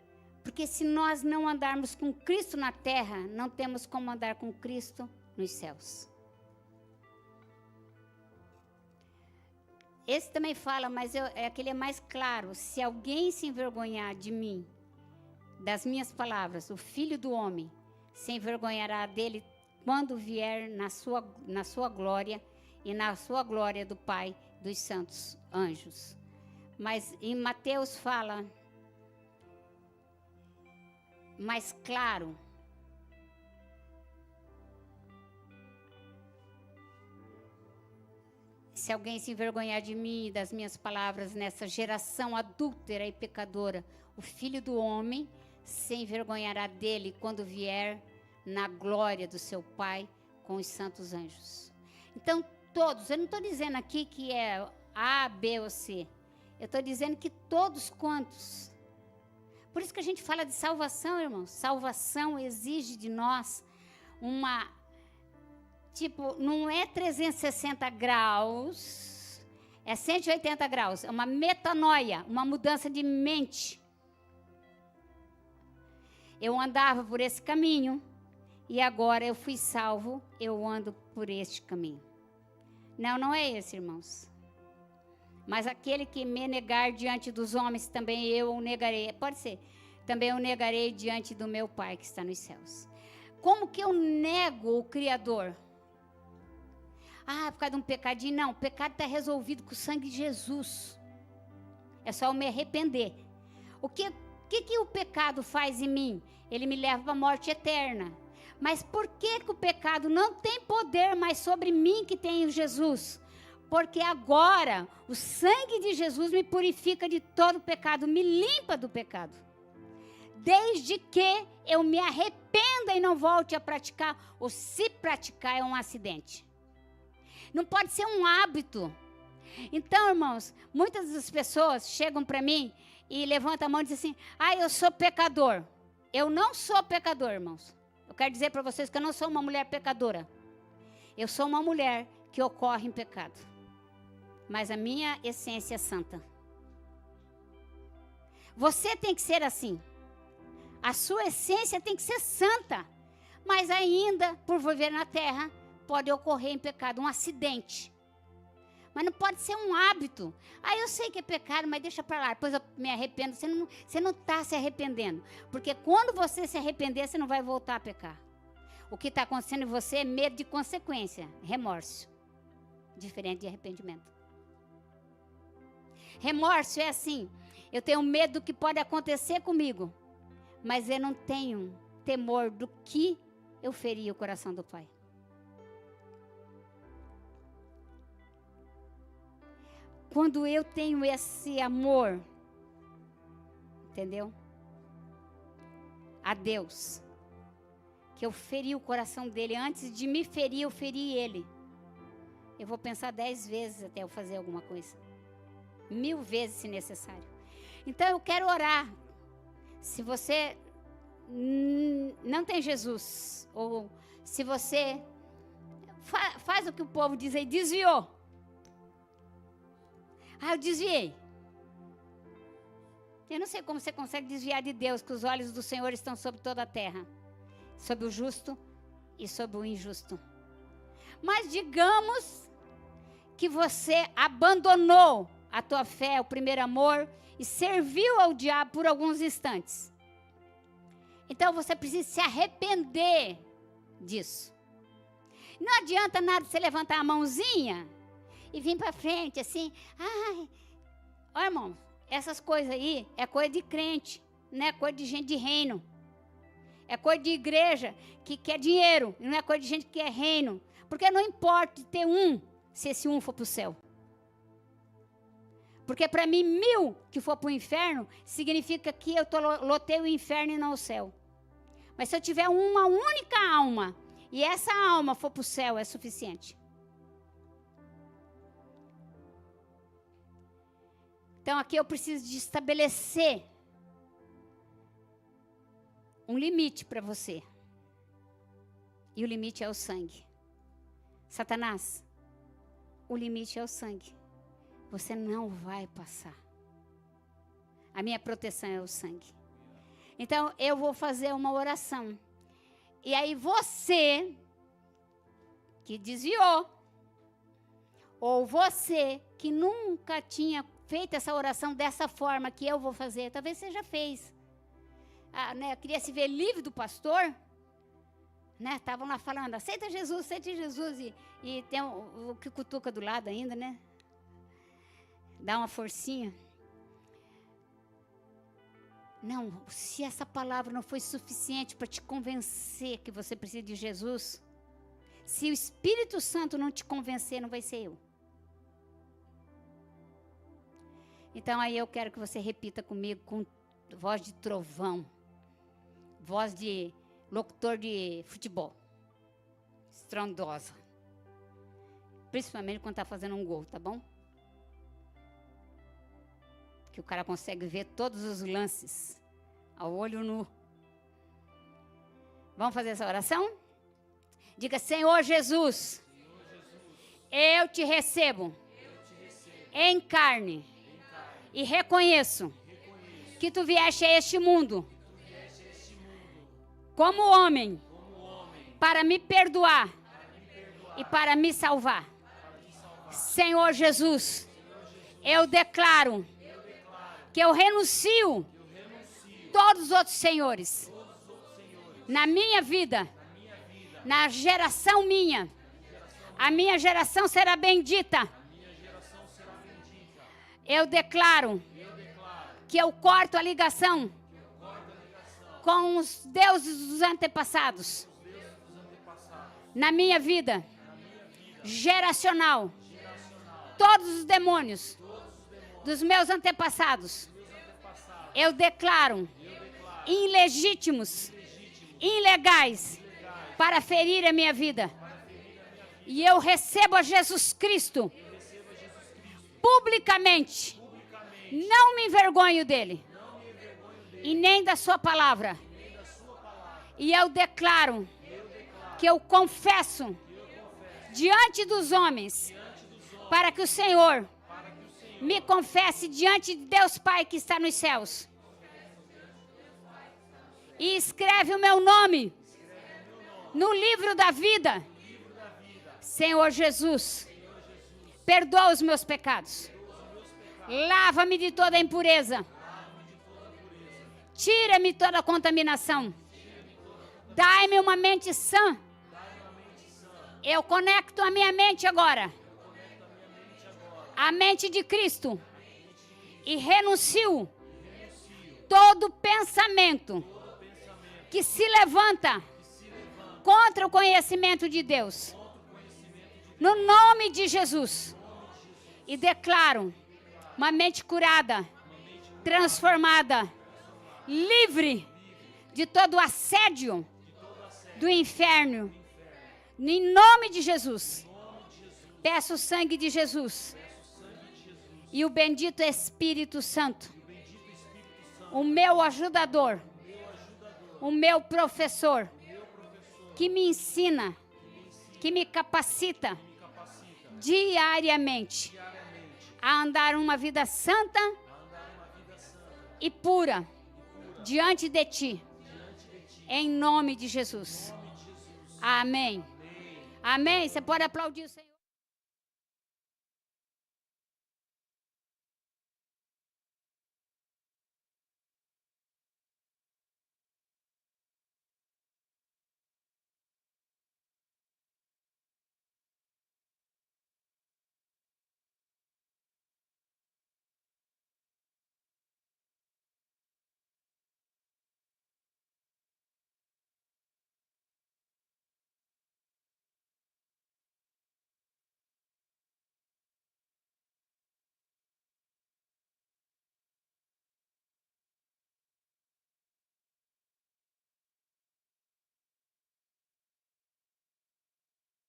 Porque se nós não andarmos com Cristo na terra, não temos como andar com Cristo nos céus. Esse também fala, mas aquele é mais claro. Se alguém se envergonhar de mim, das minhas palavras, o Filho do Homem se envergonhará dele quando vier na sua glória e na sua glória do Pai dos santos anjos. Mas em Mateus fala mais claro. Se alguém se envergonhar de mim e das minhas palavras nessa geração adúltera e pecadora, o Filho do Homem se envergonhará dele quando vier na glória do seu Pai com os santos anjos. Então, todos, eu não estou dizendo aqui que é A, B ou C. Eu estou dizendo que todos quantos. Por isso que a gente fala de salvação, irmãos. Salvação exige de nós não é 360 graus, é 180 graus. É uma metanoia, uma mudança de mente. Eu andava por esse caminho e agora eu fui salvo, eu ando por este caminho. Não é esse, irmãos. Mas aquele que me negar diante dos homens, também eu o negarei. Pode ser. Também eu negarei diante do meu Pai que está nos céus. Como que eu nego o Criador? Por causa de um pecadinho. Não, o pecado está resolvido com o sangue de Jesus. É só eu me arrepender. O que o pecado faz em mim? Ele me leva para a morte eterna. Mas por que o pecado não tem poder mais sobre mim que tem Jesus? Porque agora o sangue de Jesus me purifica de todo pecado, me limpa do pecado. Desde que eu me arrependa e não volte a praticar, ou se praticar é um acidente. Não pode ser um hábito. Então, irmãos, muitas das pessoas chegam para mim e levantam a mão e dizem assim, eu sou pecador. Eu não sou pecador, irmãos. Eu quero dizer para vocês que eu não sou uma mulher pecadora. Eu sou uma mulher que ocorre em pecado. Mas a minha essência é santa. Você tem que ser assim. A sua essência tem que ser santa. Mas ainda, por viver na terra, pode ocorrer em pecado, um acidente. Mas não pode ser um hábito. Eu sei que é pecado, mas deixa para lá. Depois eu me arrependo. Você não está se arrependendo. Porque quando você se arrepender, você não vai voltar a pecar. O que está acontecendo em você é medo de consequência, remorso. Diferente de arrependimento. Remorso é assim, eu tenho medo do que pode acontecer comigo, mas eu não tenho temor do que eu feri o coração do Pai. Quando eu tenho esse amor, entendeu? A Deus, que eu feri o coração dele, antes de me ferir, eu feri ele. Eu vou pensar 10 vezes até eu fazer alguma coisa. 1000 vezes se necessário. Então eu quero orar. Se você não tem Jesus, ou se você faz o que o povo diz aí, desviou. Eu desviei. Eu não sei como você consegue desviar de Deus, que os olhos do Senhor estão sobre toda a terra, sobre o justo e sobre o injusto. Mas digamos que você abandonou a tua fé, o primeiro amor, e serviu ao diabo por alguns instantes. Então você precisa se arrepender disso. Não adianta nada você levantar a mãozinha e vir para frente assim. Irmão, essas coisas aí é coisa de crente, não é coisa de gente de reino. É coisa de igreja que quer dinheiro, não é coisa de gente que quer reino. Porque não importa ter um, se esse um for para o céu. Porque para mim, 1000 que for para o inferno, significa que eu lotei o inferno e não o céu. Mas se eu tiver uma única alma, e essa alma for para o céu, é suficiente. Então aqui eu preciso de estabelecer um limite para você. E o limite é o sangue. Satanás, o limite é o sangue. Você não vai passar. A minha proteção é o sangue. Então, eu vou fazer uma oração. E aí você, que desviou, ou você, que nunca tinha feito essa oração dessa forma que eu vou fazer, talvez você já fez. Eu queria se ver livre do pastor. Estavam lá falando, aceita Jesus, e tem o que cutuca do lado ainda, né? Dá uma forcinha. Não, se essa palavra não foi suficiente para te convencer que você precisa de Jesus, se o Espírito Santo não te convencer, não vai ser eu. Então aí eu quero que você repita comigo com voz de trovão, voz de locutor de futebol, estrondosa. Principalmente quando está fazendo um gol, tá bom? Que o cara consegue ver todos os lances ao olho nu. Vamos fazer essa oração? Diga, Senhor Jesus, eu te recebo em carne e reconheço que tu vieste a este mundo como homem para me perdoar e para me salvar. Senhor Jesus, Eu declaro que eu renuncio todos os outros senhores na minha vida, na geração minha. A minha geração será bendita. Eu declaro que eu corto a ligação com os deuses dos antepassados na minha vida geracional. Todos os demônios dos meus antepassados, eu declaro ilegítimos, ilegais, para ferir a minha vida. E eu recebo a Jesus Cristo publicamente. Não me envergonho dele e nem da sua palavra. E eu declaro que eu confesso diante dos homens, para que o Senhor me confesse diante de Deus Pai que está nos céus. E escreve o meu nome no livro da vida. Senhor Jesus, perdoa os meus pecados. Lava-me de toda impureza. Tira-me toda contaminação. Dai-me uma mente sã. Eu conecto a minha mente agora à mente de Cristo e renuncio todo pensamento que se levanta contra o conhecimento de Deus, no nome de Jesus, e declaro uma mente curada, transformada, livre de todo assédio do inferno, em nome de Jesus. Peço o sangue de Jesus e o bendito Espírito Santo, o meu ajudador, o meu professor, que me ensina, que me capacita diariamente a andar uma vida santa e pura diante de Ti, em nome de Jesus. Amém. Amém. Você pode aplaudir o Senhor.